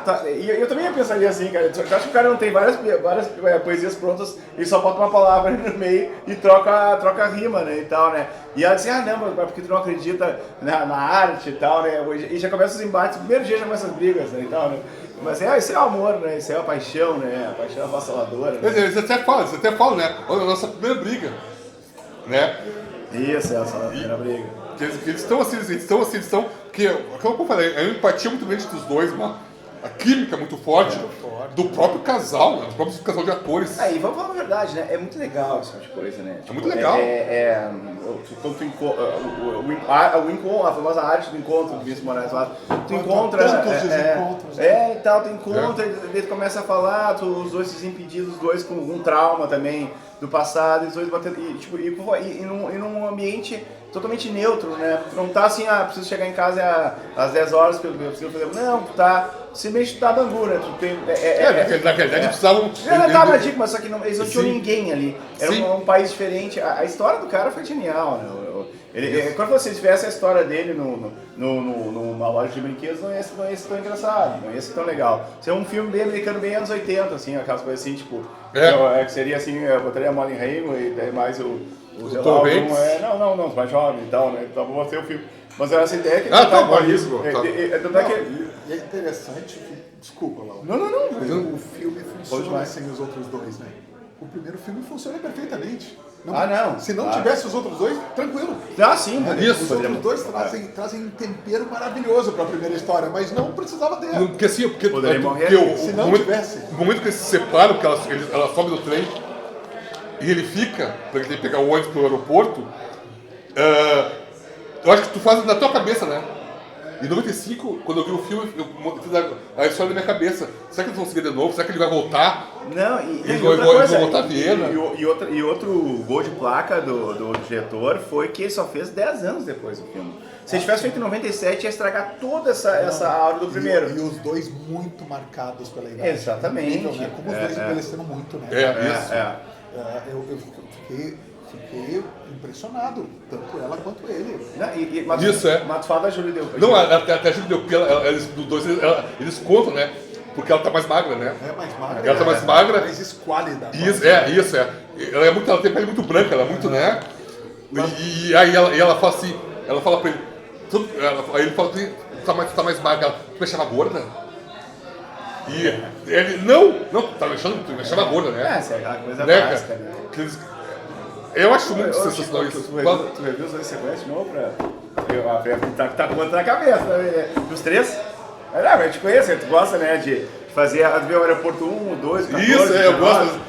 tá. E eu também pensaria assim, cara. Eu acho que o cara não tem várias poesias prontas, ele só bota uma palavra no meio e troca rima, né? E tal, né? E ela diz, não, mas porque tu não acredita na arte e tal, né? E já começa os embates, no primeiro dia já começa as brigas, né? E tal, né? Mas isso é o amor, né? Isso é a paixão, né? A paixão avassaladora. Né? Eles até falam, né? Olha a nossa primeira briga, né? Isso, essa é a primeira briga. Eles estão assim, porque, como eu falei, é uma empatia muito grande dos dois, a química muito forte do próprio casal, né? Do próprio casal de atores. E vamos falar a verdade, né? É muito legal essa coisa, né? Tipo, é muito legal. A famosa arte do encontro do Vinícius Moraes lá. Tu encontra. Encontros. E tal, tu encontra, e tu começa a falar, os dois se desimpedidos, os dois com um trauma também do passado, os dois batendo. E num ambiente totalmente neutro, né? Tu não tá assim, preciso chegar em casa às 10 horas, porque eu preciso fazer. Não, tu tá. Se meio que tá bangu, né? Tu tem, na verdade precisavam. Mas só que eles não tinham ninguém ali. Era um país diferente. A história do cara foi genial, né? Quando vocês tivessem a história dele numa loja de brinquedos, não ia ser tão engraçado, não ia ser tão legal. Seria um filme bem americano, bem anos 80, assim, aquelas coisas assim, tipo. Que seria assim, eu botaria a Molly Ringwald e daí mais o Tom Hanks? Não, os mais jovens e tal, né? Então vou ter o filme. Mas era essa ideia que tá bom isso. E é interessante que... Desculpa, Laura. Não. O filme funciona sem os outros dois, né? O primeiro filme funciona perfeitamente. Não. Se não tivesse os outros dois, tranquilo. Sim. Isso. Os outros dois trazem um tempero maravilhoso para a primeira história, mas não precisava ter. Porque assim, poderia morrer se não tivesse. O momento que eles se separam, que ela sobe do trem e ele fica, para ele pegar o ônibus pro aeroporto, eu acho que tu faz na tua cabeça, né? Em 95, quando eu vi o filme, eu fiz a história da minha cabeça. Será que eles vão seguir de novo? Será que ele vai voltar? Eles vão voltar a Viena. E outro gol de placa do diretor foi que ele só fez 10 anos depois do filme. Se ele tivesse feito em 97, ia estragar toda essa aura do primeiro. E os dois muito marcados pela idade. Exatamente. Incrível, né? Como os dois envelheceram muito, né? Eu fiquei impressionado, tanto ela quanto ele. Mas fala da Julie Delpy. Não, até a Julie Delpy, eles contam, né? Porque ela tá mais magra, né? É mais magra. Ela tá mais magra. Mais esquálida. Isso. Ela tem pele muito branca, ela é muito, né? E aí ela fala assim, ela fala pra ele, aí ele fala assim, tu tá mais magra, tu me achava gorda? E ele, não, tu me achava gorda, né? Essa é aquela coisa básica, né? Eu acho muito sensacional isso. Tu reviu os dois sequências de novo tá conta na cabeça, né? Dos três? Eu te conheço, tu gosta, né, de fazer o aeroporto 1, 2, 14, isso, eu gosto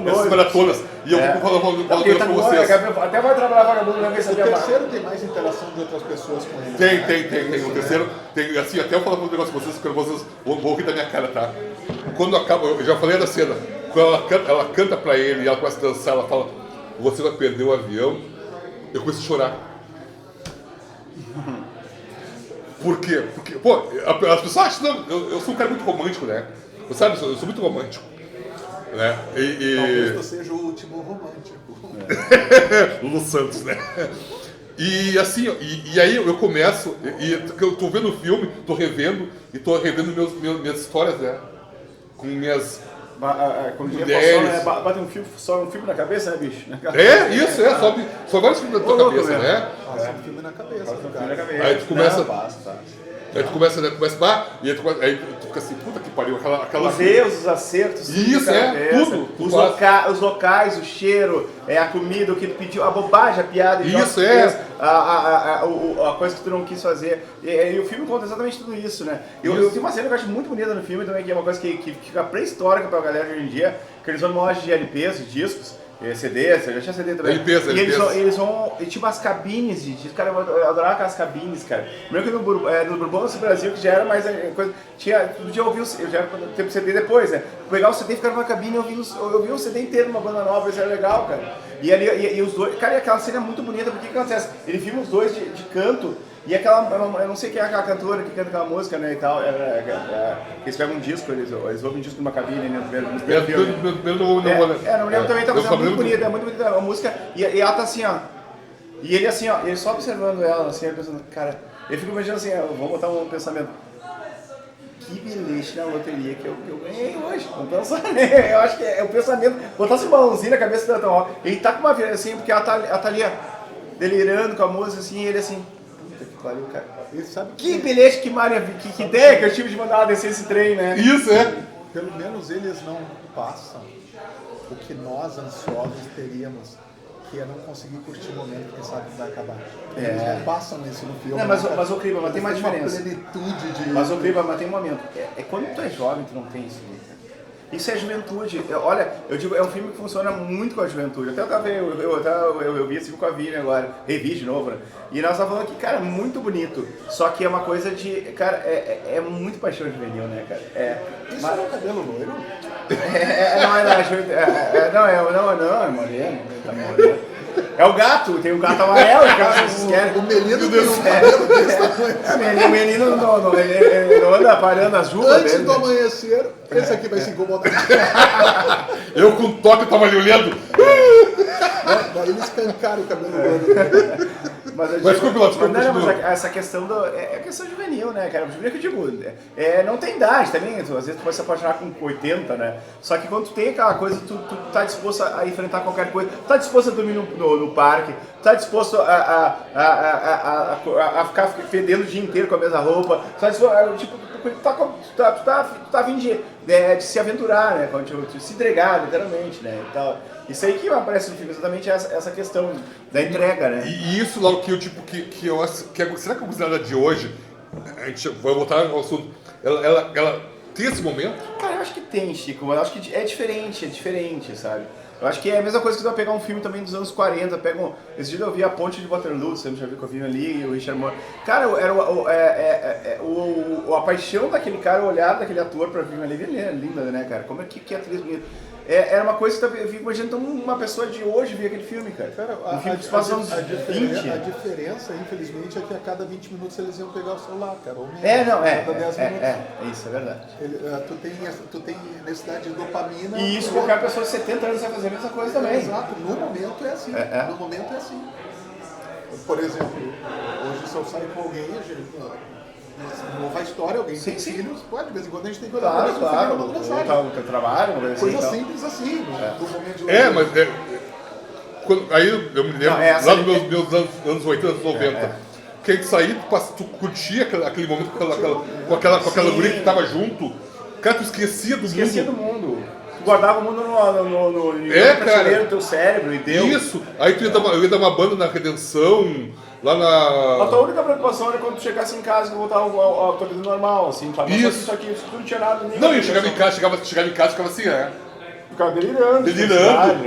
dessas maratonas. E eu vou falando com vocês. Até vai trabalhar vagabundo, vai ver se O terceiro tem mais interação de outras pessoas com ele. Tem. O terceiro, tem, assim, até eu falar um negócio com vocês, porque vocês vão rir da minha cara, tá? Quando acaba, eu já falei da cena, quando ela canta pra ele e ela começa a dançar, ela fala, você vai perder o avião, eu começo a chorar. Por quê? Porque, as pessoas acham, eu sou um cara muito romântico, né? Você sabe, eu sou muito romântico. Né? Talvez tu seja o último romântico. Lulu Santos, né? E assim, e aí eu começo, eu tô vendo o filme, tô revendo minhas histórias, né? Com minhas quando ideias. Bate só um filme na cabeça, né, bicho? Só vários filmes na tua cabeça, né? Passa um filme na cabeça. Aí tu começa. Passa. Aí tu começa, né? Aí tu fica assim, puta que pariu, aquela... Os erros, os acertos. Isso, tudo. Os locais, o cheiro, a comida, o que tu pediu, a bobagem, a piada. Isso, a coisa que tu não quis fazer. E o filme conta exatamente tudo isso, né? Eu tenho uma cena que eu acho muito bonita no filme também, que é uma coisa que fica pré-histórica pra galera de hoje em dia, que eles vão numa loja de LPs, de discos, CDs, eu já tinha CD também. LPs. Eles vão, e tipo as cabines de disco, cara, eu adorava aquelas cabines, cara. Lembra que no Bourbon do Brasil, que já era mais coisa, todo dia eu ouvia, eu já teve CD depois, né? Pegar o CD e ficar numa cabine, eu ouvia o CD inteiro numa banda nova, isso era legal, cara. E os dois, cara, e aquela cena é muito bonita, porque o que acontece? Ele filma os dois de canto, e eu não sei quem é aquela cantora que canta aquela música, né, e tal, eles pegam um disco, eles ouvem um disco numa cabine, né, no primeiro filme. Não lembro também, tá muito bonita, é muito bonita a música, e ela tá assim, ó, e ele assim, ó, ele só observando ela, assim, pensando, cara, ele fica imaginando assim, vamos botar um pensamento, que bilhete na loteria que eu ganhei hoje, vamos pensar, né, eu acho que é o pensamento, botasse um balãozinho na cabeça da Tom, ele tá com uma vida assim, porque ela tá ali, ó, delirando com a música, assim, e ele assim, valeu, cara. Sabe que bilhete, que ideia que eu tive de mandar ela descer esse trem, né? Isso, Pelo menos eles não passam o que nós, ansiosos, teríamos, que é não conseguir curtir o momento, quem sabe que vai acabar. Eles não passam isso no filme. Não, mas o Criba, mas tem uma diferença. Uma plenitude de... Mas o Criba, mas tem um momento. É quando tu é jovem, tu não tem isso, né? Isso é juventude. Olha, eu digo, é um filme que funciona muito com a juventude. Até eu vi esse filme com a Vini agora, revi de novo, né? E nós estávamos falando que, cara, é muito bonito. Só que é uma coisa de, cara, é muito paixão juvenil, né, cara? Isso é o cabelo loiro? Não, é moreno, tá moreno. É o gato, tem um gato amarelo, que vocês querem. O menino tem um cabelo desse tamanho. O menino não anda parando as uvas Antes dele. do amanhecer, esse aqui vai se incomodar. Eu com toque tava ali olhando. Daí eles cancaram o cabelo loiro. Mas desculpa. Essa questão é questão juvenil, né, cara? Juvenil que eu digo, não tem idade também, às vezes tu pode se apaixonar com 80, né? Só que quando tu tem aquela coisa, tu tá disposto a enfrentar qualquer coisa, tu tá disposto a dormir no parque, tu tá disposto a ficar fedendo o dia inteiro com a mesma roupa, tu tá disposto, tipo, tu tá a fim de se aventurar, né? De se entregar, literalmente, né? E tal. Isso aí que aparece no filme, exatamente essa questão da entrega, né? E isso logo que eu, tipo, que eu acho, será que a gurizada de hoje, a gente vai voltar ao assunto, ela tem esse momento? Cara, eu acho que tem, Chico, mas eu acho que é diferente, sabe? Eu acho que é a mesma coisa que tu vai pegar um filme também dos anos 40, esse dia eu vi A Ponte de Waterloo, você já viu que eu vi ali, o Richard Moore. Cara, era a paixão daquele cara, o olhar daquele ator pra filme ali, é linda, né, cara? Como é que atriz bonita. Era uma coisa que eu fico imaginando uma pessoa de hoje ver aquele filme, cara. Um filme que se passa uns 20. A diferença, infelizmente, é que a cada 20 minutos eles iam pegar o celular, cara. Ou menos, cada 10 minutos. Isso é verdade. Tu tem necessidade de dopamina. E isso qualquer pessoa de 70 anos vai fazer a mesma coisa também. Exato, no momento é assim. No momento é assim. Por exemplo, hoje se eu saio com alguém, a gente... Não faz história, alguém tem filhos, pode, de vez em quando a gente tem que olhar claro. O teu trabalho, coisa simples assim, no momento de mas aí eu me lembro, lá dos meus anos 80, anos 90, que a gente saía, tu curtia aquele momento com aquela guria que tava junto, cara, tu esquecia do mundo. Tu guardava o mundo no cara, teu cérebro e deu. Isso, aí eu ia dar uma banda na Redenção, lá na... A tua única preocupação era quando tu chegasse em casa e voltava ao tua vida normal, assim, sabe? Isso aqui, tu não tinha nada... Não, eu chegava em casa e ficava assim, Ficava delirando.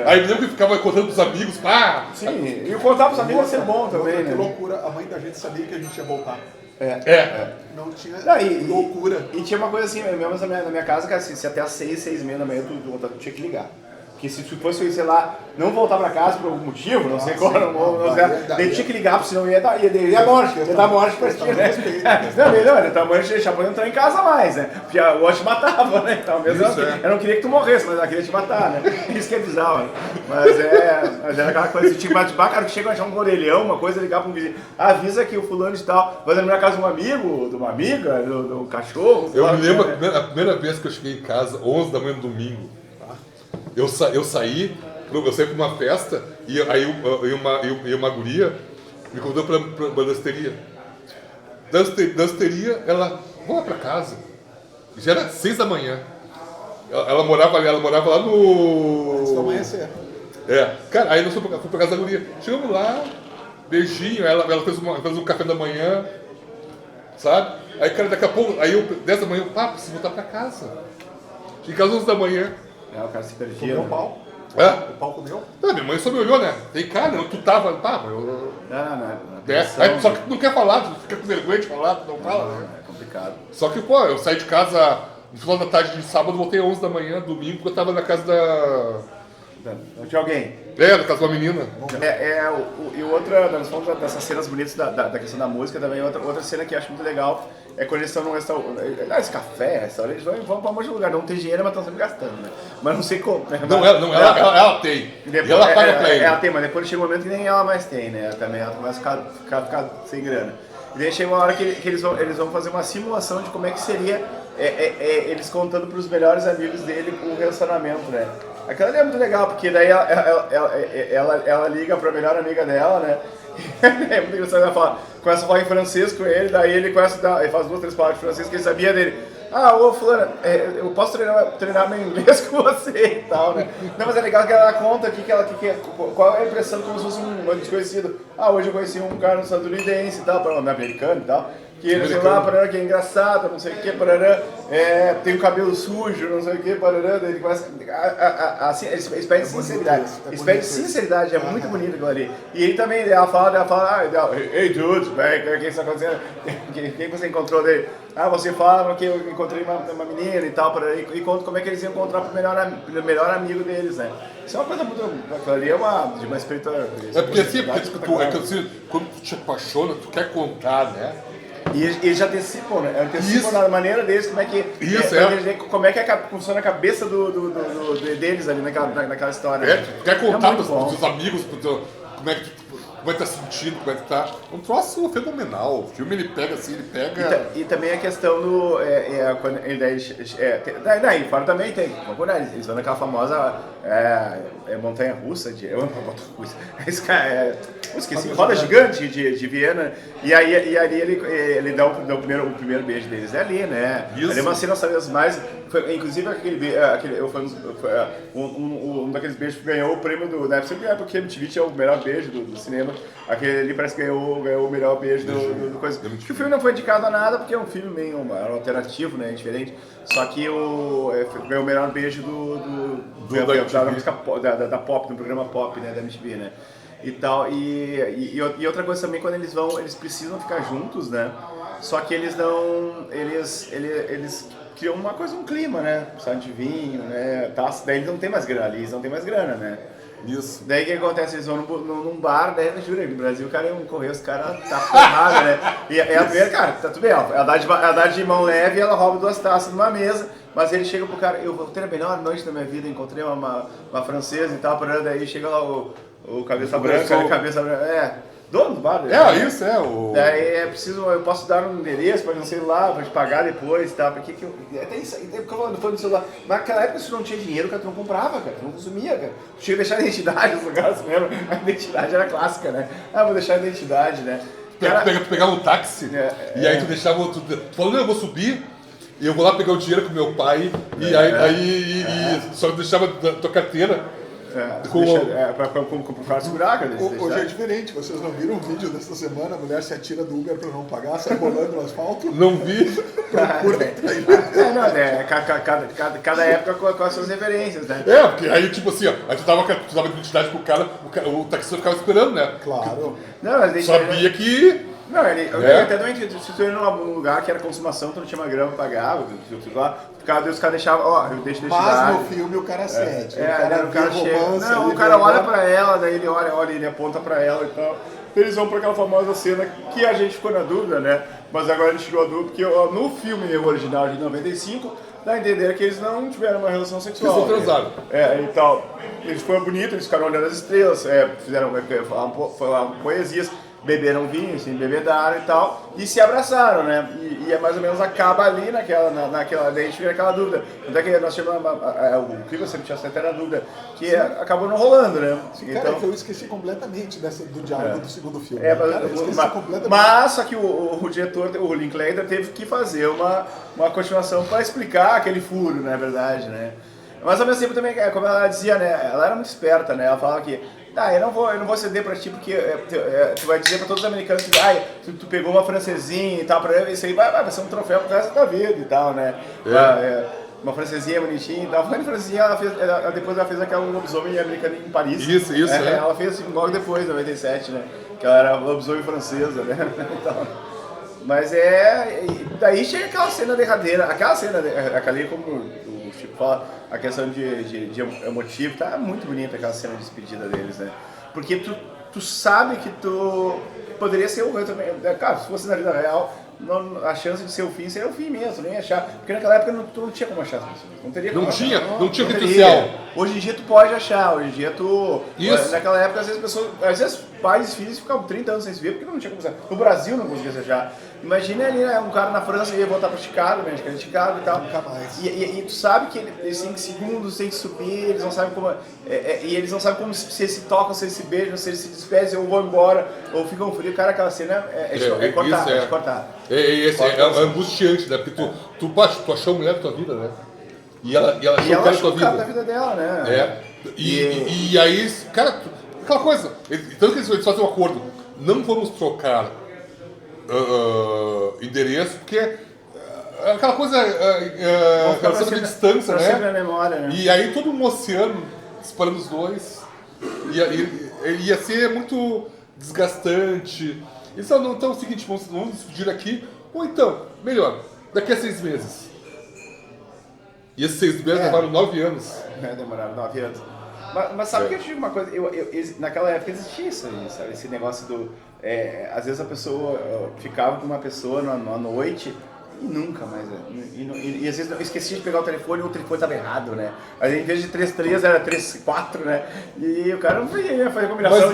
Aí eu lembro que ficava contando pros amigos, pá! Sim, e contar pros amigos ia ser bom também, né? Que loucura, a mãe da gente sabia que a gente ia voltar. Não tinha loucura. E tinha uma coisa assim, mesmo na minha casa, cara, se até às 6h30 da manhã tu tinha que ligar. Porque se tu fosse, sei lá, não voltar pra casa por algum motivo, não sei qual, daí tinha que ligar, porque senão ia dar morte pra ti, né? Não, ia dar morte, deixar pra entrar em casa mais, né? Porque o outro te matava, né? Então, mesmo eu não queria que tu morresse, mas eu queria te matar, né? Isso que é bizarro, né? Mas era aquela coisa, tipo, cara, que chega a achar um orelhão, uma coisa, ligar pra um vizinho, avisa que o fulano de tal vai na minha casa de um amigo, de uma amiga, do cachorro. Eu me lembro a primeira vez que eu cheguei em casa, 11 da manhã no domingo. Eu saí pra uma festa e aí uma guria me convidou pra balasteria. da anestesia, ela, vamos lá pra casa. Já era 6 da manhã. Ela morava lá no... Antes do amanhecer. Cara, aí nós fomos pra casa da guria. Chegamos lá, beijinho, ela fez um café da manhã, sabe? Aí, cara, daqui a pouco, 10 da manhã, preciso voltar pra casa. Em casa 11 da manhã. O cara se perdia. Comeu o pau. O pau comeu? Minha mãe só me olhou, né? Tem cara, tu tava, eu... Aí, só que tu não quer falar, tu fica com vergonha de falar, tu não fala, né? É complicado. Só que, eu saí de casa no final da tarde de sábado, voltei às 11 da manhã, domingo, porque eu tava na casa da... Não tinha alguém? Na casa de uma menina. E outra, nós falamos dessas cenas bonitas da questão da música também, outra cena que eu acho muito legal é quando eles estão num restaurante, esse café, restaurante, eles vão pra um monte de lugar, não tem dinheiro, mas estão sempre gastando, né? Mas não sei como, né? Ela tem. Depois, e ela paga pra ele. Ela tem, mas depois chega um momento que nem ela mais tem, né? Também ela começa a ficar sem grana. E daí chega uma hora que eles vão fazer uma simulação de como é que seria eles contando pros melhores amigos dele o relacionamento, né? Aquilo ali é muito legal, porque daí ela liga pra melhor amiga dela, né? É muito engraçado, ela começa a falar em francês com ele, daí ele ele faz 2, 3 palavras de francês que ele sabia dele. Ô fulana, eu posso treinar meu inglês com você e tal, né? Não, mas é legal que ela conta qual é a impressão como se fosse um desconhecido. Hoje eu conheci um cara estadunidense e tal, americano e tal. Que ele, sei lá, parará, que é engraçado, não sei o que, parará, tem o cabelo sujo, não sei o que, parará, daí ele começa assim, eles pedem sinceridade. Eles pedem sinceridade, é muito bonito aquilo ali. E ele também, ela fala, hey dude, o que está acontecendo? Quem você encontrou dele? Você fala que eu encontrei uma menina e tal, parará, e conta como é que eles iam encontrar pro melhor amigo deles, né? Isso é uma coisa muito, aquilo ali é de uma espiritualidade. Porque assim, quando tu te apaixona, tu quer contar, né? E eles já antecipam, né? Antecipam na maneira deles como é que como é que funciona a cabeça deles ali naquela história. Tu quer contar pros teus amigos, como é que tá sentindo, como é que tá. Um troço fenomenal. O filme ele pega. E também a questão do. Quando daí fora também tem. Eles vão naquela famosa montanha russa esqueci, roda gigante de Viena. E ali ele dá o primeiro beijo deles. É ali, né? Isso. Ali é uma cena das mais. Inclusive um daqueles beijos que ganhou o prêmio do. Na época porque MTV tinha o melhor beijo do cinema. Aquele ali parece que ganhou o melhor beijo do coisa. Que o filme não foi indicado a nada porque é um filme meio alternativo, né? Diferente. Só que ganhou o melhor beijo da música da pop, do programa pop, né? Da MTV, né? E tal. E outra coisa também, quando eles precisam ficar juntos, né? Só que eles não. Eles criam uma coisa, um clima, né? Sabe, de vinho, né? Daí eles não tem mais grana, né? Isso. Daí o que acontece? Eles vão num bar, daí, juro, no Brasil o cara é um correio, os caras tá porrada, né? E a primeira, cara, tá tudo bem, ela dá de mão leve e ela rouba 2 taças numa mesa, mas ele chega pro cara, eu vou ter a melhor noite da minha vida, encontrei uma francesa e tal, daí chega lá o cabeça branca, dono do bar. Isso, Daí eu posso dar um endereço pra não sei lá, pra te pagar depois e tal. Porque até isso aí, porque eu falando do celular. Mas naquela época, se tu não tinha dinheiro, cara, tu não comprava, cara, tu não consumia, cara. Tu tinha que deixar a identidade nos lugares mesmo. A identidade era clássica, né? Vou deixar a identidade, né? Tu pegava um táxi e aí tu deixava. Tu falou, não, eu vou subir. E eu vou lá pegar o dinheiro com meu pai. Só que deixava a tua carteira. Pra segurar, cara. Hoje é diferente, vocês não viram um vídeo desta semana, a mulher se atira do Uber pra não pagar, sai rolando no asfalto? Não vi. Cada época com as suas referências, né? Porque aí tipo assim, aí tu dava identidade pro cara, o taxista ficava esperando, né? Claro. Não, mas sabia que... Não, até também, se tu ia num lugar que era consumação, tu não tinha uma grana pra pagar, os caras deixavam, eu deixo Mas no filme o cara cede. O cara chega. Não, o cara olha pra ela, daí ele olha, ele aponta pra ela e tal. Eles vão pra aquela famosa cena que a gente ficou na dúvida, né? Mas agora a gente ficou a dúvida, porque no filme original de 95, dá a entender que eles não tiveram uma relação sexual. Eles não transaram. E tal. Eles foram bonitos, eles ficaram olhando as estrelas, falaram poesias. beberam vinho, se embebedaram e tal, e se abraçaram, né? E é mais ou menos acaba ali naquela daí a gente fica naquela dúvida. Até que nós tivemos o Clima sempre tinha até na dúvida, que acabou não rolando, né? Cara, então, eu esqueci completamente do diálogo do segundo filme. Completamente. Mas só que o diretor, o Linklater, teve que fazer uma continuação para explicar aquele furo, na verdade, né? Mas ao mesmo tempo também, como ela dizia, né? Ela era muito esperta, né? Ela falava que eu não vou ceder pra ti porque tu vai dizer pra todos os americanos que tu pegou uma francesinha e tal, isso aí vai ser um troféu pro resto da vida e tal, né? Uma francesinha bonitinha e tal. Falando em francesinha, depois ela fez aquela lobisomem americana em Paris. Isso. Ela fez assim, logo depois, em 97, né? Que ela era lobisomem francesa, né? Então, mas daí chega aquela cena derradeira, aquela como o Chico fala, a questão de emotivo, tá muito bonita aquela cena de despedida deles, né? Porque tu sabe que tu poderia ser o também. Cara, se fosse na vida real, a chance de ser o fim seria o fim mesmo, nem achar. Porque naquela época tu não tinha como achar as pessoas. Não teria como achar. Não tinha rede social. Hoje em dia tu pode achar, hoje em dia tu. Isso. Naquela época, às vezes pais e filhos ficavam 30 anos sem se ver porque não tinha como achar. No Brasil não conseguia se achar. Imagina ali, né, um cara na França ia voltar para Chicago, né? Acho que era Chicago e tal. Nunca mais. E tu sabe que eles 5 segundos tem que subir, eles não sabem como. E eles não sabem como se eles se tocam, se eles se beijam, se eles se despedem, ou vão embora, ou ficam frios. Cara, aquela cena é cortar. É angustiante, né? Porque tu achou a mulher da tua vida, né? E ela achou o cara da vida dela, né? E aí, cara, aquela coisa. Tanto que eles fazem um acordo. Não vamos trocar endereço, porque aquela coisa, relação de distância, né? Sempre a memória, né? E aí todo um oceano separando os dois. Ia ser muito desgastante. Então é o seguinte, vamos despedir aqui. Ou então, melhor, daqui a 6 meses. E esses 6 meses levaram 9 anos. Demoraram 9 anos. Mas sabe que eu tive uma coisa, naquela época existia isso aí, sabe? Esse negócio do... às vezes a pessoa ficava com uma pessoa numa noite e nunca mais. E às vezes eu esquecia de pegar o telefone ou o telefone estava errado, né? Aí em vez de 33 era 34, né? E o cara não ia fazer combinação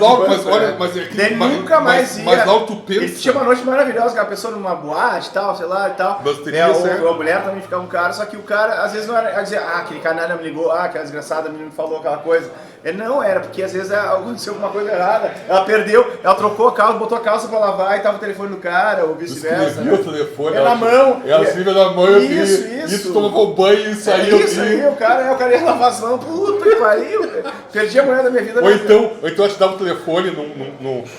mas nunca mais ia. Mas lá tu pensa... Ele tinha uma noite maravilhosa, com a pessoa numa boate e tal, sei lá e tal. A mulher também ficava um cara, só que o cara às vezes não era dizer, aquele canalha me ligou, aquela desgraçada me falou aquela coisa. Não era, porque às vezes aconteceu alguma coisa errada, ela perdeu, ela trocou a calça, botou a calça pra lavar e tava o telefone do cara, ou vice-versa. Né? O telefone, na mão. Ela escreveu na mão e tu tomou banho e saiu. Isso aí, o cara ia lavar as mãos, puta que pariu, perdi a mulher da minha vida. Ou então eu te dava o telefone,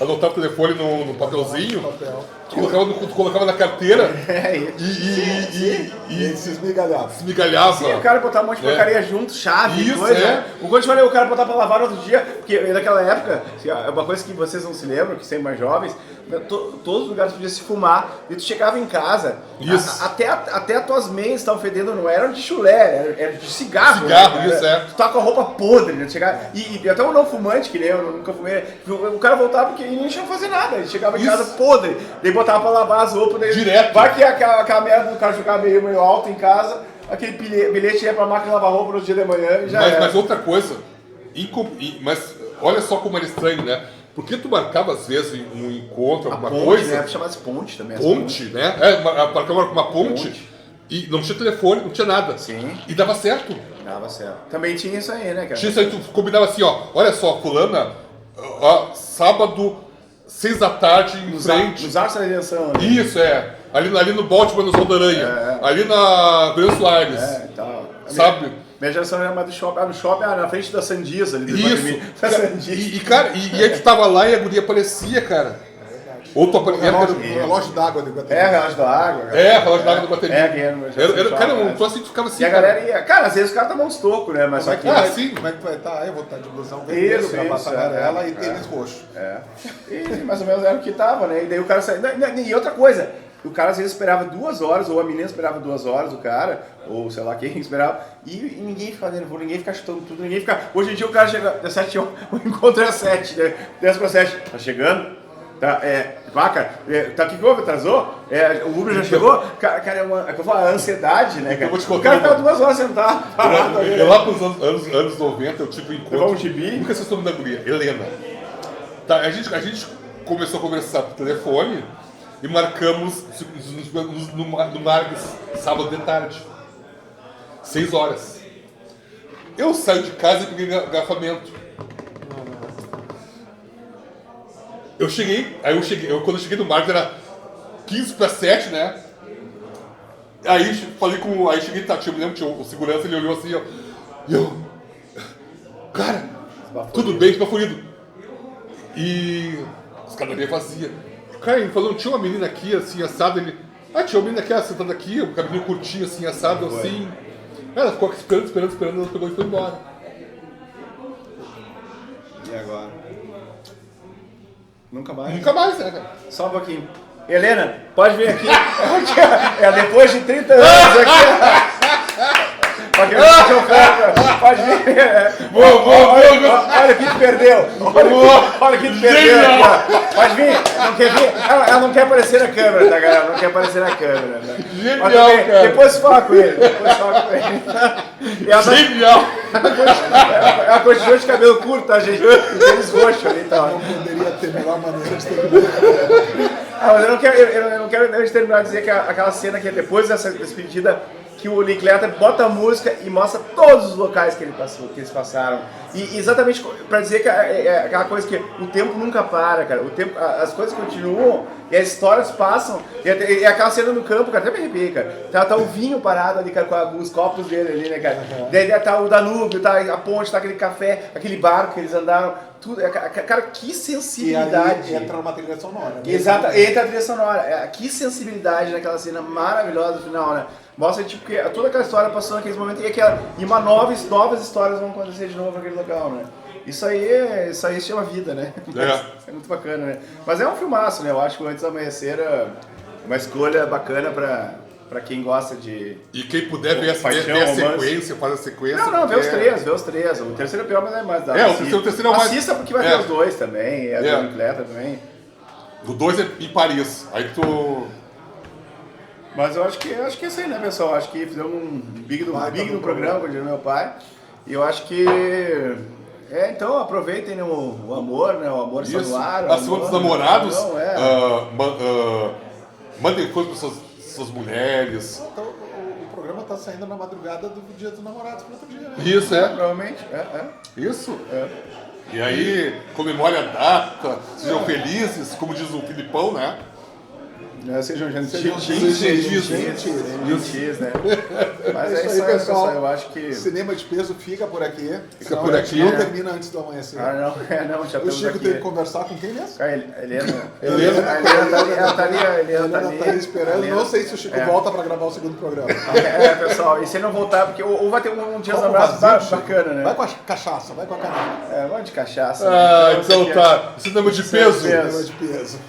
anotava o telefone no papelzinho. Tu colocava na carteira e se esmigalhava. Sim, o cara botava um monte de porcaria junto, chave, coisa. Quando eu falei, o cara botar pra lavar no outro dia, porque naquela época, uma coisa que vocês não se lembram, que são mais jovens, todos os lugares podiam se fumar, e tu chegava em casa, até as tuas meias estavam fedendo, não eram de chulé, era de cigarro. Tu tava com a roupa podre, né? E até o não fumante, que nem eu nunca fumei, o cara voltava porque ele não tinha que fazer nada, ele chegava em casa podre, daí botava pra lavar as roupas, daí direto. Vai que aquela merda do cara jogava meio alto em casa, aquele bilhete ia pra máquina de lavar roupa no dia de manhã e já era. Mas outra coisa, mas olha só como era estranho, né? Porque tu marcava às vezes um encontro, alguma coisa. Né? Chamava de ponte também. Ponte, né? Marcava uma ponte e não tinha telefone, não tinha nada. Sim. E dava certo. Dava certo. Também tinha isso aí, né, cara? Tinha isso aí, tu combinava assim, olha só, fulana, sábado, 6 da tarde, em frente. Nos Arcos da Redenção. Né? Isso, ali no Baltimore, no Sol da Aranha. Ali na Grande Soares. Tal. Sabe? Minha geração era mais do shopping. No shopping, na frente da Sandias ali. Isso. E aí tu tava lá e a guria aparecia, cara. Ou tu aparecia. Relógio d'água do Guatemi. Relógio d'água. Relógio d'água do Guatemi. Cara, um troço assim, tu ficava assim. E a galera ia. Cara, às vezes o cara tava uns tocos, né? Mas só que. Sim. Como é que tu vai estar? Eu vou estar de blusão vermelho, gravata amarela e tênis roxo. E mais ou menos era o que tava, né? E daí o cara saía. E outra coisa. O cara às vezes esperava 2 horas, ou a menina esperava 2 horas, o cara, ou sei lá quem esperava, e ninguém ficava dentro, ninguém ficava chutando tudo, ninguém ficava. Hoje em dia o cara chega, às 7 horas, o encontro é às 7, né? 10 para 7, tá chegando? Tá, vaca, tá aqui que houve, atrasou? O Uber já chegou? Cara, é que eu falo, a ansiedade, né, cara? O cara ficava 2 horas sentado, parado ali. Lá pros anos 90, eu tive um encontro. Um gibi? Nunca sei o nome da guria, Helena. Tá, a gente começou a conversar por telefone e marcamos no Marques, sábado de tarde. 6 horas. Eu saio de casa e peguei engarrafamento. Quando eu cheguei no Marques era 15 para 7, né? Aí falei com. Aí cheguei, tá, eu me lembro, tinha o segurança, ele olhou assim, ó. E eu. Cara, tudo bem, esbaforido. E os caras bem vazia. Cara, ele falou, tinha uma menina aqui, assim, assada, ele. Ah, tinha uma menina aqui, sentada aqui, um cabelinho curtinho, assim, assado, assim. Ela ficou esperando, ela pegou e foi embora. E agora? Nunca mais? Nunca mais, né, cara? Só um pouquinho. Helena, pode vir aqui. Depois de 30 anos aqui. Pode vir. Olha o que tu perdeu. Olha o que tu perdeu aqui, ó. Pode vir. Não quer vir? Ela não quer aparecer na câmera, tá, galera? Não quer aparecer na câmera. Né? Genial, cara. Depois fala com ele. Genial. Ela continua de cabelo curto, tá, gente? Eles roxos ali, tá? Não poderia ter melhor maneira de terminar. Mas eu não quero antes de terminar de dizer que aquela cena que é depois dessa despedida, que o Linklater bota a música e mostra todos os locais que eles passaram. E exatamente para dizer que é aquela coisa que o tempo nunca para, cara. As coisas continuam e as histórias passam. E aquela cena no campo, cara, até me arrepiei, cara. Tá o vinho parado ali, cara, com os copos dele ali, né, cara. Uhum. Daí tá o Danúbio, tá a ponte, tá aquele café, aquele barco que eles andaram. Tudo, cara, que sensibilidade. E aí entra numa trilha sonora. Né? Exato, entra a trilha sonora. Que sensibilidade naquela cena maravilhosa no final, né? Mostra tipo, que toda aquela história passou naqueles momentos e novas histórias vão acontecer de novo naquele local, né? Isso aí se chama vida, né? É muito bacana, né? Mas é um filmaço, né? Eu acho que o Antes do Amanhecer é uma escolha bacana pra quem gosta de... E quem puder ver a sequência, faz a sequência. Não, vê os três. O terceiro é pior, mas é mais da o terceiro é o mais... Assista porque vai ter os dois também, a do Linklater também. O 2 é em Paris, aí tu... Mas eu acho que é isso aí, né, pessoal? Acho que fizemos um big no programa, como diz meu pai. E eu acho que... então aproveitem, né, o amor, né? O amor está no ar. Acima dos namorados, mandem coisas para suas mulheres. Então, o programa está saindo na madrugada do Dia dos Namorados para outro dia, né? Isso, provavelmente. Isso. E aí, comemore a data, sejam felizes, como diz o Filipão, né? Sejam gentis, né? Mas é isso aí, pessoal. Eu acho que... Cinema de Peso fica por aqui. Fica por aqui. Não termina antes do amanhecer. Não, já o estamos Chico aqui. teve que conversar com quem mesmo? A Helena. Ela tá ali esperando. Não sei se o Chico volta para gravar o segundo programa. Pessoal, e se ele não voltar, porque ou vai ter um dia namorados bacana, né? Vai com a cachaça, vai com a caneca. Vamos de cachaça. Então tá. Cinema de Peso. Cinema de Peso.